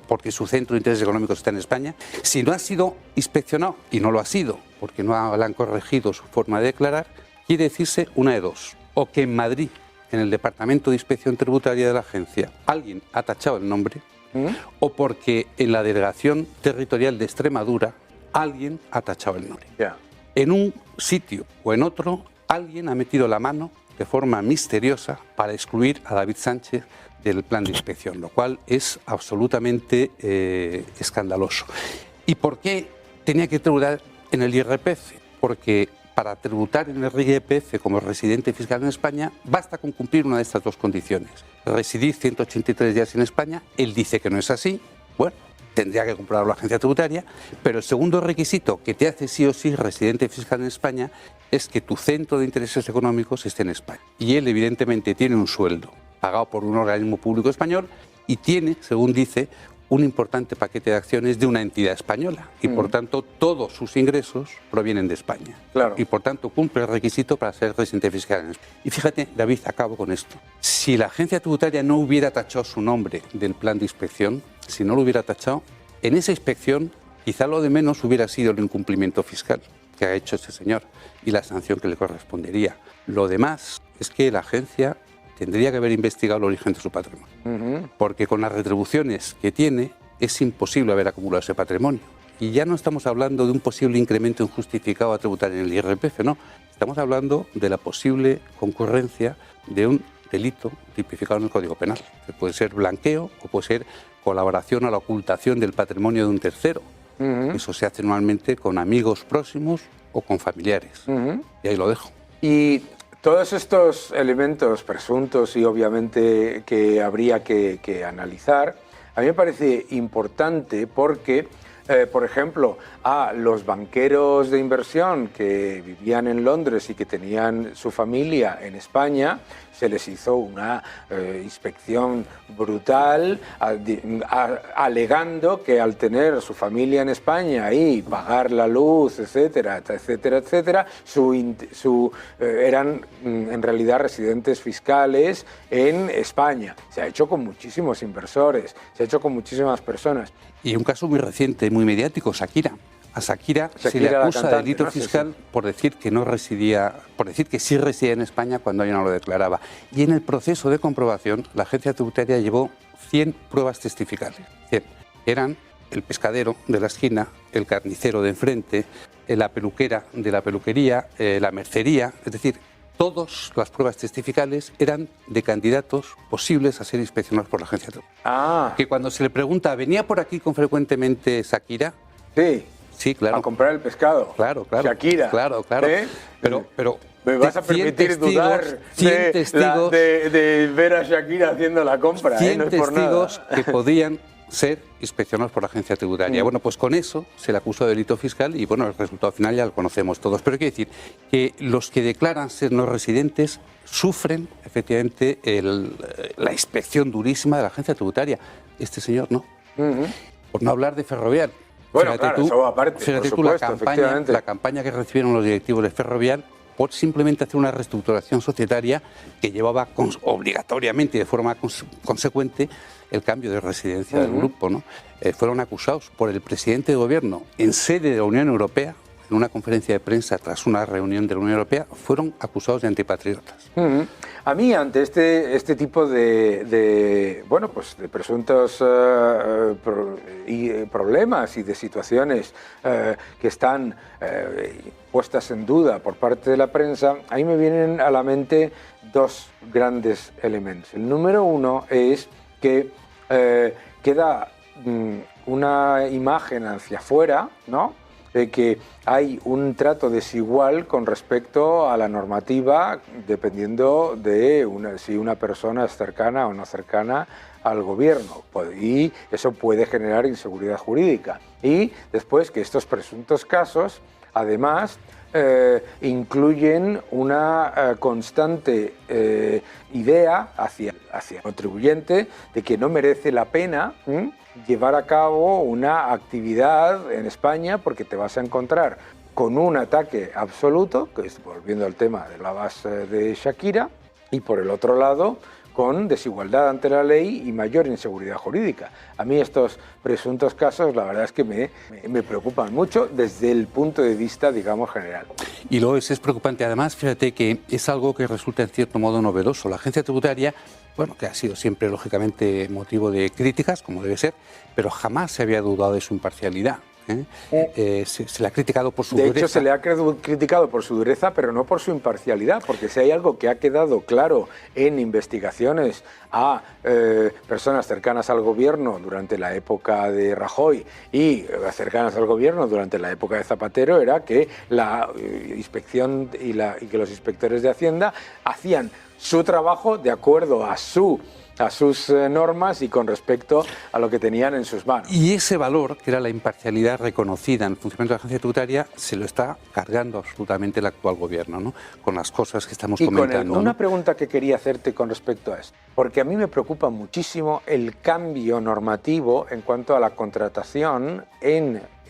porque su centro de intereses económicos está en España. Si no ha sido inspeccionado, y no lo ha sido, porque no le han corregido su forma de declarar, quiere decirse una de dos: o que en Madrid, en el Departamento de Inspección Tributaria de la agencia, alguien ha tachado el nombre, o porque en la Delegación Territorial de Extremadura alguien ha tachado el nombre. En un sitio o en otro, alguien ha metido la mano de forma misteriosa para excluir a David Sánchez del plan de inspección, lo cual es absolutamente escandaloso. ¿Y por qué tenía que tributar en el IRPF? Porque para tributar en el IRPF como residente fiscal en España basta con cumplir una de estas dos condiciones: residir 183 días en España. Él dice que no es así. Bueno, tendría que comprobarlo la agencia tributaria, pero el segundo requisito que te hace sí o sí residente fiscal en España es que tu centro de intereses económicos esté en España. Y él evidentemente tiene un sueldo pagado por un organismo público español y tiene, según dice, un importante paquete de acciones de una entidad española y por tanto todos sus ingresos provienen de España. Claro. Y por tanto cumple el requisito para ser residente fiscal en España. Y fíjate, David, acabo con esto. Si la agencia tributaria no hubiera tachado su nombre del plan de inspección, si no lo hubiera tachado, en esa inspección quizá lo de menos hubiera sido el incumplimiento fiscal que ha hecho este señor y la sanción que le correspondería. Lo demás es que la agencia tendría que haber investigado el origen de su patrimonio, porque con las retribuciones que tiene es imposible haber acumulado ese patrimonio. Y ya no estamos hablando de un posible incremento injustificado a tributar en el IRPF, no. Estamos hablando de la posible concurrencia de un delito tipificado en el Código Penal, que puede ser blanqueo o puede ser colaboración a la ocultación del patrimonio de un tercero. Eso se hace normalmente con amigos próximos o con familiares. Y ahí lo dejo. Y todos estos elementos presuntos y obviamente que habría que analizar, a mí me parece importante porque por ejemplo, a los banqueros de inversión que vivían en Londres y que tenían su familia en España, se les hizo una inspección brutal, alegando que al tener su familia en España y pagar la luz, etcétera, etcétera, etcétera, eran en realidad residentes fiscales en España. Se ha hecho con muchísimos inversores, se ha hecho con muchísimas personas. Y un caso muy reciente, muy mediático, Shakira. A Shakira se le acusa de delito fiscal por decir que no residía, por decir que sí residía en España cuando ella no lo declaraba. Y en el proceso de comprobación, la agencia tributaria llevó 100 pruebas testificales. 100. Eran el pescadero de la esquina, el carnicero de enfrente, la peluquera de la peluquería, la mercería, es decir, todas las pruebas testificales eran de candidatos posibles a ser inspeccionados por la agencia tributaria. Que cuando se le pregunta, ¿venía por aquí con frecuentemente Shakira? Sí. Sí, claro. A comprar el pescado. Claro, claro. Shakira. Claro, claro. Pero ¿me vas a permitir dudar de ver a Shakira haciendo la compra? 100 no es por testigos nada. que podían ser inspeccionados por la agencia tributaria. Bueno, pues con eso se le acusó de delito fiscal y bueno, el resultado final ya lo conocemos todos. Pero quiero decir que los que declaran ser no residentes sufren efectivamente la inspección durísima de la agencia tributaria. Este señor no. Por no hablar de Ferrovial. Bueno, claro, eso aparte, fíjate por tú supuesto, la campaña que recibieron los directivos de Ferrovial por simplemente hacer una reestructuración societaria que llevaba obligatoriamente y de forma consecuente el cambio de residencia del grupo, ¿no? Fueron acusados por el presidente de gobierno en sede de la Unión Europea, en una conferencia de prensa tras una reunión de la Unión Europea, fueron acusados de antipatriotas. A mí, ante este tipo de presuntos problemas y de situaciones que están puestas en duda por parte de la prensa, a mí me vienen a la mente dos grandes elementos. El número uno es que queda una imagen hacia afuera, ¿no?, de que hay un trato desigual con respecto a la normativa dependiendo de si una persona es cercana o no cercana al gobierno, y eso puede generar inseguridad jurídica. Y después que estos presuntos casos, además, incluyen una constante idea hacia el contribuyente de que no merece la pena llevar a cabo una actividad en España porque te vas a encontrar con un ataque absoluto, que es, volviendo al tema de la base de Shakira, y por el otro lado con desigualdad ante la ley y mayor inseguridad jurídica. A mí estos presuntos casos, la verdad es que me preocupan mucho desde el punto de vista, digamos, general. Y lo es preocupante. Además, fíjate que es algo que resulta en cierto modo novedoso. La agencia tributaria, bueno, que ha sido siempre, lógicamente, motivo de críticas, como debe ser, pero jamás se había dudado de su imparcialidad. Se le ha criticado por su dureza. De hecho, se le ha criticado por su dureza, pero no por su imparcialidad, porque si hay algo que ha quedado claro en investigaciones a personas cercanas al gobierno durante la época de Rajoy y cercanas al gobierno durante la época de Zapatero, era que la inspección y que los inspectores de Hacienda hacían su trabajo de acuerdo a sus normas y con respecto a lo que tenían en sus manos. Y ese valor, que era la imparcialidad reconocida en el funcionamiento de la agencia tributaria, se lo está cargando absolutamente el actual gobierno, ¿no?, con las cosas que estamos comentando. Una pregunta que quería hacerte con respecto a esto, porque a mí me preocupa muchísimo el cambio normativo en cuanto a la contratación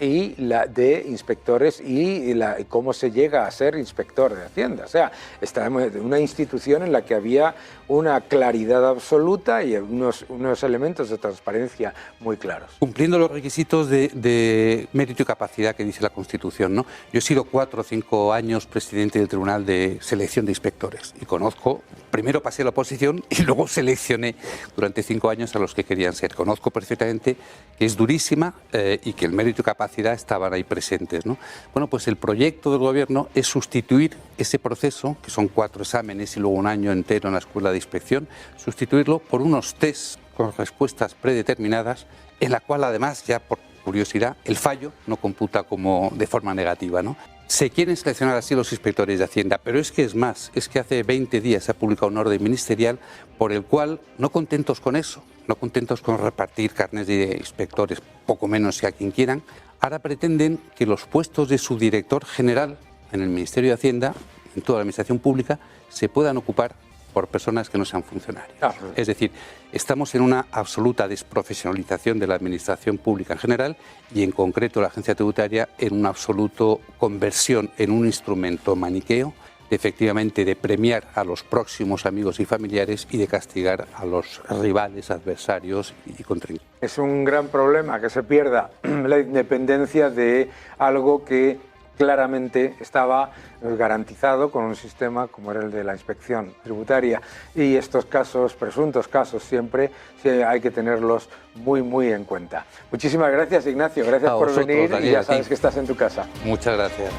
y la de inspectores y cómo se llega a ser inspector de Hacienda. O sea, estamos en una institución en la que había una claridad absoluta y unos elementos de transparencia muy claros. Cumpliendo los requisitos de mérito y capacidad que dice la Constitución, ¿no? Yo he sido 4 o 5 años presidente del Tribunal de Selección de Inspectores y conozco, primero pasé a la oposición y luego seleccioné durante 5 años a los que querían ser. Conozco perfectamente que es durísima y que el mérito y capacidad estaban ahí presentes, ¿no? Bueno, pues el proyecto del gobierno es sustituir ese proceso, que son 4 exámenes y luego un año entero en la escuela de inspección, sustituirlo por unos test con respuestas predeterminadas, en la cual además, ya por curiosidad, el fallo no computa como de forma negativa, ¿no? Se quieren seleccionar así los inspectores de Hacienda, pero es que es más, es que hace 20 días se ha publicado un orden ministerial por el cual, no contentos con eso, no contentos con repartir carnes de inspectores, poco menos que a quien quieran, ahora pretenden que los puestos de subdirector general en el Ministerio de Hacienda, en toda la administración pública, se puedan ocupar por personas que no sean funcionarios. Es decir, estamos en una absoluta desprofesionalización de la administración pública en general y en concreto la agencia tributaria en una absoluta conversión en un instrumento maniqueo, efectivamente de premiar a los próximos amigos y familiares y de castigar a los rivales, adversarios y contrincantes. Es un gran problema que se pierda la independencia de algo que claramente estaba garantizado con un sistema como era el de la inspección tributaria, y estos casos, presuntos casos, siempre hay que tenerlos muy en cuenta. Muchísimas gracias, Ignacio, gracias por venir, Daniel, y ya sabes que estás en tu casa. Muchas gracias.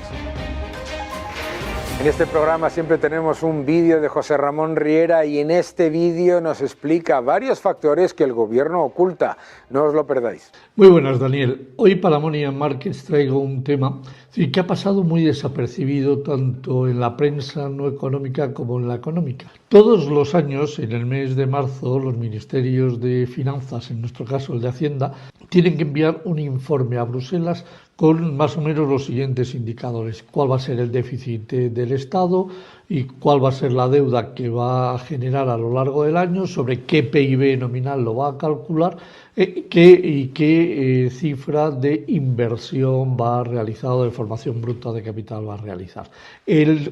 En este programa siempre tenemos un vídeo de José Ramón Riera y en este vídeo nos explica varios factores que el gobierno oculta. No os lo perdáis. Muy buenas, Daniel. Hoy para Money and Markets traigo un tema que ha pasado muy desapercibido tanto en la prensa no económica como en la económica. Todos los años, en el mes de marzo, los ministerios de Finanzas, en nuestro caso el de Hacienda, tienen que enviar un informe a Bruselas con más o menos los siguientes indicadores: cuál va a ser el déficit del Estado y cuál va a ser la deuda que va a generar a lo largo del año, sobre qué PIB nominal lo va a calcular qué cifra de inversión va a realizar o de formación bruta de capital va a realizar.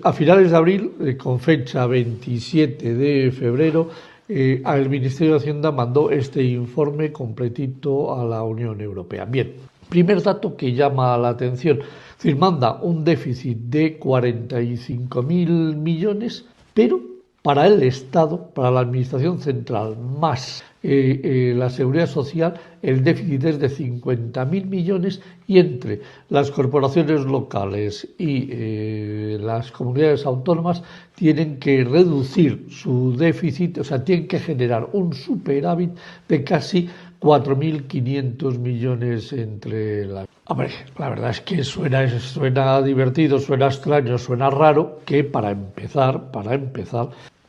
A finales de abril, con fecha 27 de febrero, el Ministerio de Hacienda mandó este informe completito a la Unión Europea. Bien, primer dato que llama la atención, es decir, manda un déficit de 45.000 millones, pero para el Estado, para la Administración Central, más la Seguridad Social, el déficit es de 50.000 millones y entre las corporaciones locales y las comunidades autónomas tienen que reducir su déficit, o sea, tienen que generar un superávit de casi 4.500 millones entre las... Hombre, la verdad es que suena divertido, suena extraño, suena raro que para empezar,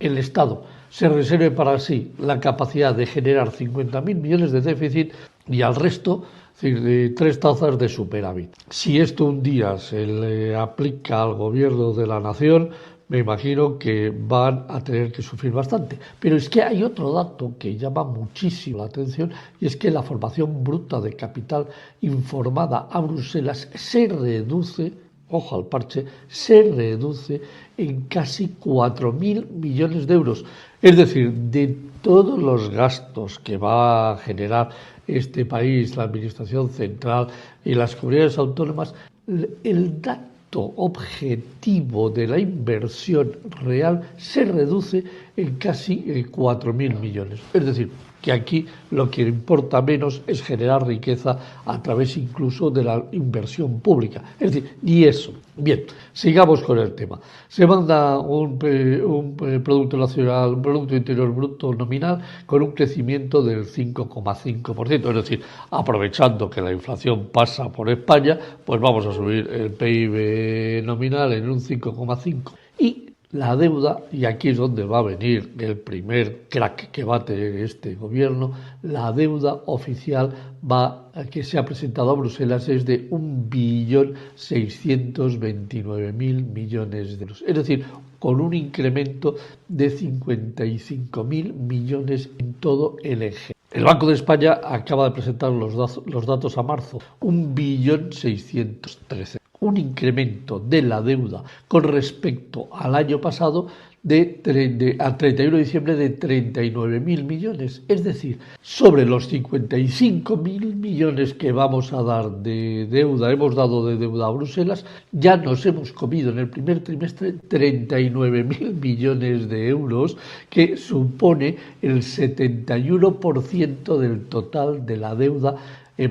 el Estado se reserve para sí la capacidad de generar 50.000 millones de déficit y al resto, es decir, de 3 tazas de superávit. Si esto un día se le aplica al gobierno de la nación, me imagino que van a tener que sufrir bastante. Pero es que hay otro dato que llama muchísimo la atención y es que la formación bruta de capital informada a Bruselas se reduce, ojo al parche, se reduce en casi 4.000 millones de euros. Es decir, de todos los gastos que va a generar este país, la Administración Central y las comunidades autónomas, el dato objetivo de la inversión real se reduce en casi 4.000 millones. Es decir, que aquí lo que importa menos es generar riqueza a través incluso de la inversión pública. Es decir, y eso. Bien, sigamos con el tema. Se manda un Producto Nacional, un Producto Interior Bruto nominal con un crecimiento del 5,5%. Es decir, aprovechando que la inflación pasa por España, pues vamos a subir el PIB nominal en un 5,5%. Y la deuda, y aquí es donde va a venir el primer crack que va a tener este gobierno, la deuda oficial que se ha presentado a Bruselas es de 1.629.000 millones de euros. Es decir, con un incremento de 55.000 millones en todo el eje. El Banco de España acaba de presentar los datos a marzo, 1.613.000. Un incremento de la deuda con respecto al año pasado al 31 de diciembre de 39.000 millones. Es decir, sobre los 55.000 millones que vamos a dar de deuda, hemos dado de deuda a Bruselas, ya nos hemos comido en el primer trimestre 39.000 millones de euros, que supone el 71% del total de la deuda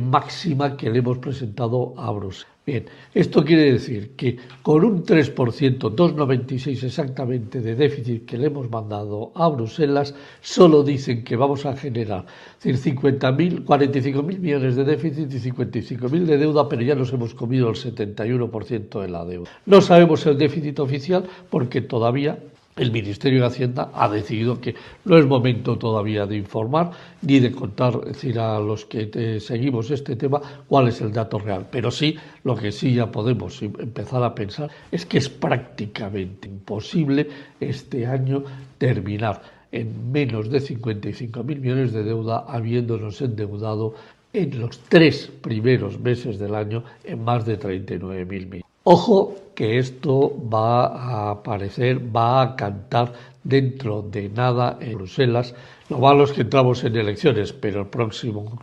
máxima que le hemos presentado a Bruselas. Bien, esto quiere decir que con un 3%, 2,96 exactamente de déficit que le hemos mandado a Bruselas, solo dicen que vamos a generar 45.000 millones de déficit y 55.000 de deuda, pero ya nos hemos comido el 71% de la deuda. No sabemos el déficit oficial porque todavía el Ministerio de Hacienda ha decidido que no es momento todavía de informar ni de contar, es decir, a los que seguimos este tema cuál es el dato real. Pero sí, lo que sí ya podemos empezar a pensar es que es prácticamente imposible este año terminar en menos de 55.000 millones de deuda, habiéndonos endeudado en los 3 primeros meses del año en más de 39.000 millones. Ojo que esto va a aparecer, va a cantar dentro de nada en Bruselas. Lo malo es que entramos en elecciones, pero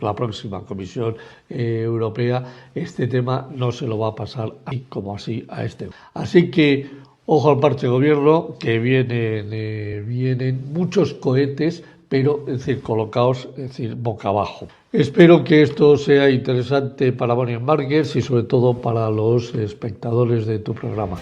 la próxima Comisión Europea este tema no se lo va a pasar así como así a este. Así que ojo al parche gobierno, que vienen muchos cohetes, pero es decir, colocados, es decir, boca abajo. Espero que esto sea interesante para Money Markets y sobre todo para los espectadores de tu programa.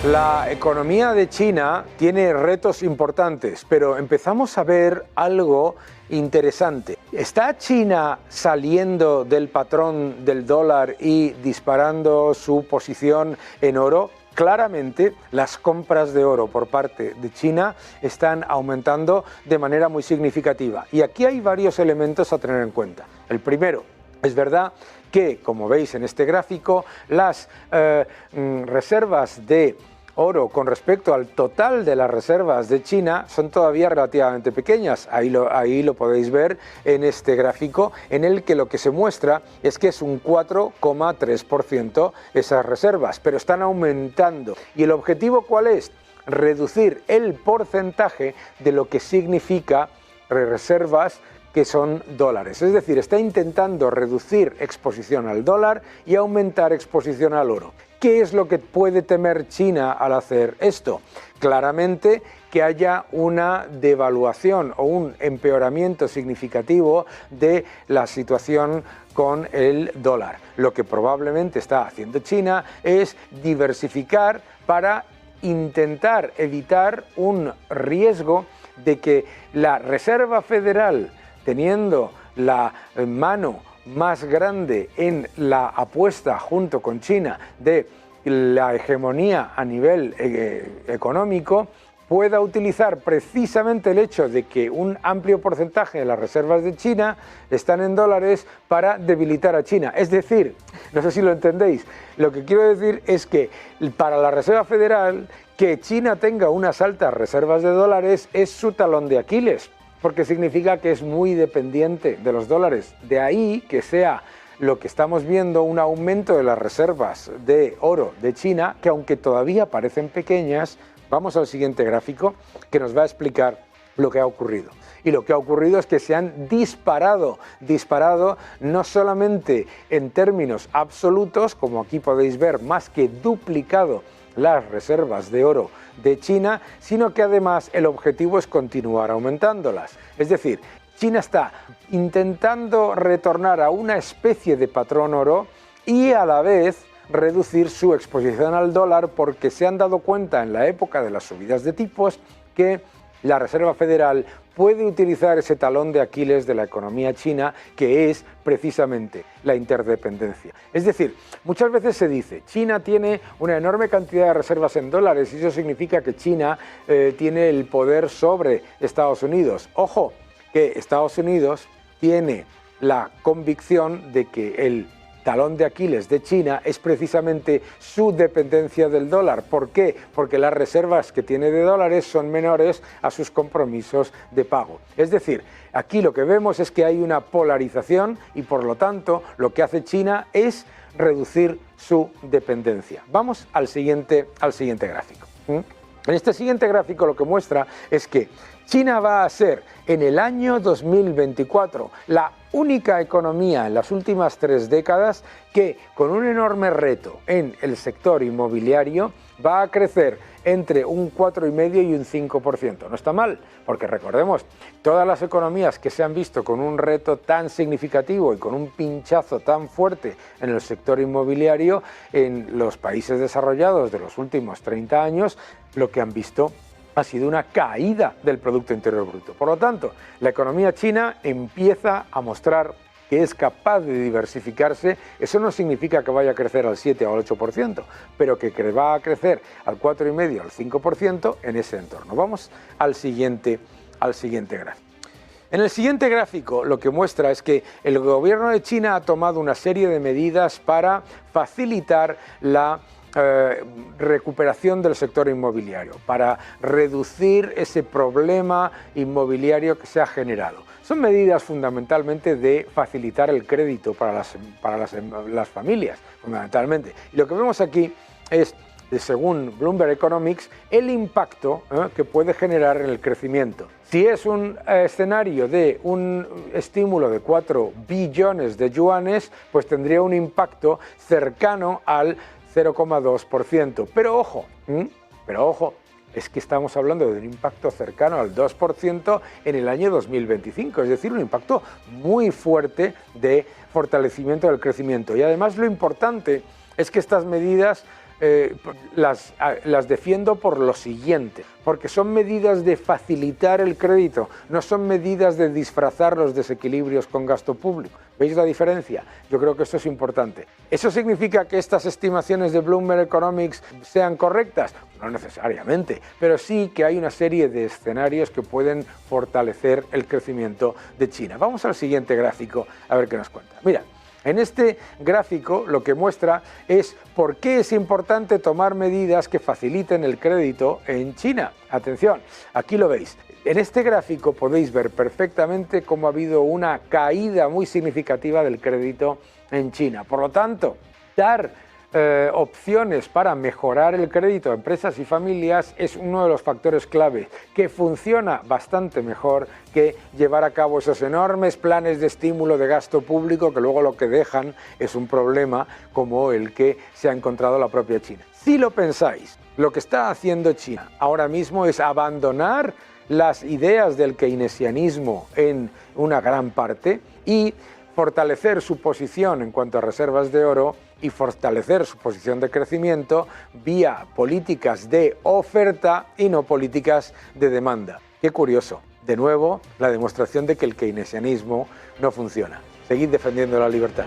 La economía de China tiene retos importantes, pero empezamos a ver algo interesante. ¿Está China saliendo del patrón del dólar y disparando su posición en oro? Claramente, las compras de oro por parte de China están aumentando de manera muy significativa. Y aquí hay varios elementos a tener en cuenta. El primero, es verdad que, como veis en este gráfico, las reservas de oro con respecto al total de las reservas de China son todavía relativamente pequeñas. Ahí lo podéis ver en este gráfico, en el que lo que se muestra es que es un 4,3% esas reservas, pero están aumentando. ¿Y el objetivo cuál es? Reducir el porcentaje de lo que significa reservas que son dólares. Es decir, está intentando reducir exposición al dólar y aumentar exposición al oro. ¿Qué es lo que puede temer China al hacer esto? Claramente que haya una devaluación o un empeoramiento significativo de la situación con el dólar. Lo que probablemente está haciendo China es diversificar para intentar evitar un riesgo de que la Reserva Federal, teniendo la mano más grande en la apuesta junto con China de la hegemonía a nivel económico, pueda utilizar precisamente el hecho de que un amplio porcentaje de las reservas de China están en dólares para debilitar a China. Es decir, no sé si lo entendéis, lo que quiero decir es que para la Reserva Federal, que China tenga unas altas reservas de dólares es su talón de Aquiles, porque significa que es muy dependiente de los dólares. De ahí que sea lo que estamos viendo un aumento de las reservas de oro de China, que aunque todavía parecen pequeñas, vamos al siguiente gráfico que nos va a explicar lo que ha ocurrido. Y lo que ha ocurrido es que se han disparado no solamente en términos absolutos, como aquí podéis ver, más que duplicado las reservas de oro de China, sino que además el objetivo es continuar aumentándolas. Es decir, China está intentando retornar a una especie de patrón oro y a la vez reducir su exposición al dólar, porque se han dado cuenta en la época de las subidas de tipos que la Reserva Federal puede utilizar ese talón de Aquiles de la economía china, que es precisamente la interdependencia. Es decir, muchas veces se dice, China tiene una enorme cantidad de reservas en dólares y eso significa que China tiene el poder sobre Estados Unidos. Ojo, que Estados Unidos tiene la convicción de que el talón de Aquiles de China es precisamente su dependencia del dólar. ¿Por qué? Porque las reservas que tiene de dólares son menores a sus compromisos de pago. Es decir, aquí lo que vemos es que hay una polarización y por lo tanto lo que hace China es reducir su dependencia. Vamos al siguiente gráfico. En este siguiente gráfico lo que muestra es que China va a ser en el año 2024 la única economía en las últimas 3 décadas que, con un enorme reto en el sector inmobiliario, va a crecer entre un 4,5 y un 5%. No está mal, porque recordemos, todas las economías que se han visto con un reto tan significativo y con un pinchazo tan fuerte en el sector inmobiliario en los países desarrollados de los últimos 30 años, lo que han visto ha sido una caída del Producto Interior Bruto. Por lo tanto, la economía china empieza a mostrar que es capaz de diversificarse, eso no significa que vaya a crecer al 7 o al 8%, pero que va a crecer al 4,5 al 5% en ese entorno. Vamos al siguiente gráfico. En el siguiente gráfico lo que muestra es que el gobierno de China ha tomado una serie de medidas para facilitar la recuperación del sector inmobiliario, para reducir ese problema inmobiliario que se ha generado. Son medidas fundamentalmente de facilitar el crédito para las familias, fundamentalmente. Y lo que vemos aquí es, según Bloomberg Economics, el impacto que puede generar en el crecimiento. Si es un escenario de un estímulo de 4 billones de yuanes, pues tendría un impacto cercano al 0,2%. Pero ojo, es que estamos hablando de un impacto cercano al 2% en el año 2025, es decir, un impacto muy fuerte de fortalecimiento del crecimiento. Y además lo importante es que estas medidas las defiendo por lo siguiente, porque son medidas de facilitar el crédito, no son medidas de disfrazar los desequilibrios con gasto público. ¿Veis la diferencia? Yo creo que esto es importante. ¿Eso significa que estas estimaciones de Bloomberg Economics sean correctas? No necesariamente, pero sí que hay una serie de escenarios que pueden fortalecer el crecimiento de China. Vamos al siguiente gráfico a ver qué nos cuenta. Mira, en este gráfico lo que muestra es por qué es importante tomar medidas que faciliten el crédito en China. Atención, aquí lo veis. En este gráfico podéis ver perfectamente cómo ha habido una caída muy significativa del crédito en China. Por lo tanto, dar opciones para mejorar el crédito a empresas y familias es uno de los factores clave, que funciona bastante mejor que llevar a cabo esos enormes planes de estímulo de gasto público que luego lo que dejan es un problema como el que se ha encontrado la propia China. Si lo pensáis, lo que está haciendo China ahora mismo es abandonar las ideas del keynesianismo en una gran parte y fortalecer su posición en cuanto a reservas de oro y fortalecer su posición de crecimiento vía políticas de oferta y no políticas de demanda. Qué curioso, de nuevo, la demostración de que el keynesianismo no funciona. Seguid defendiendo la libertad.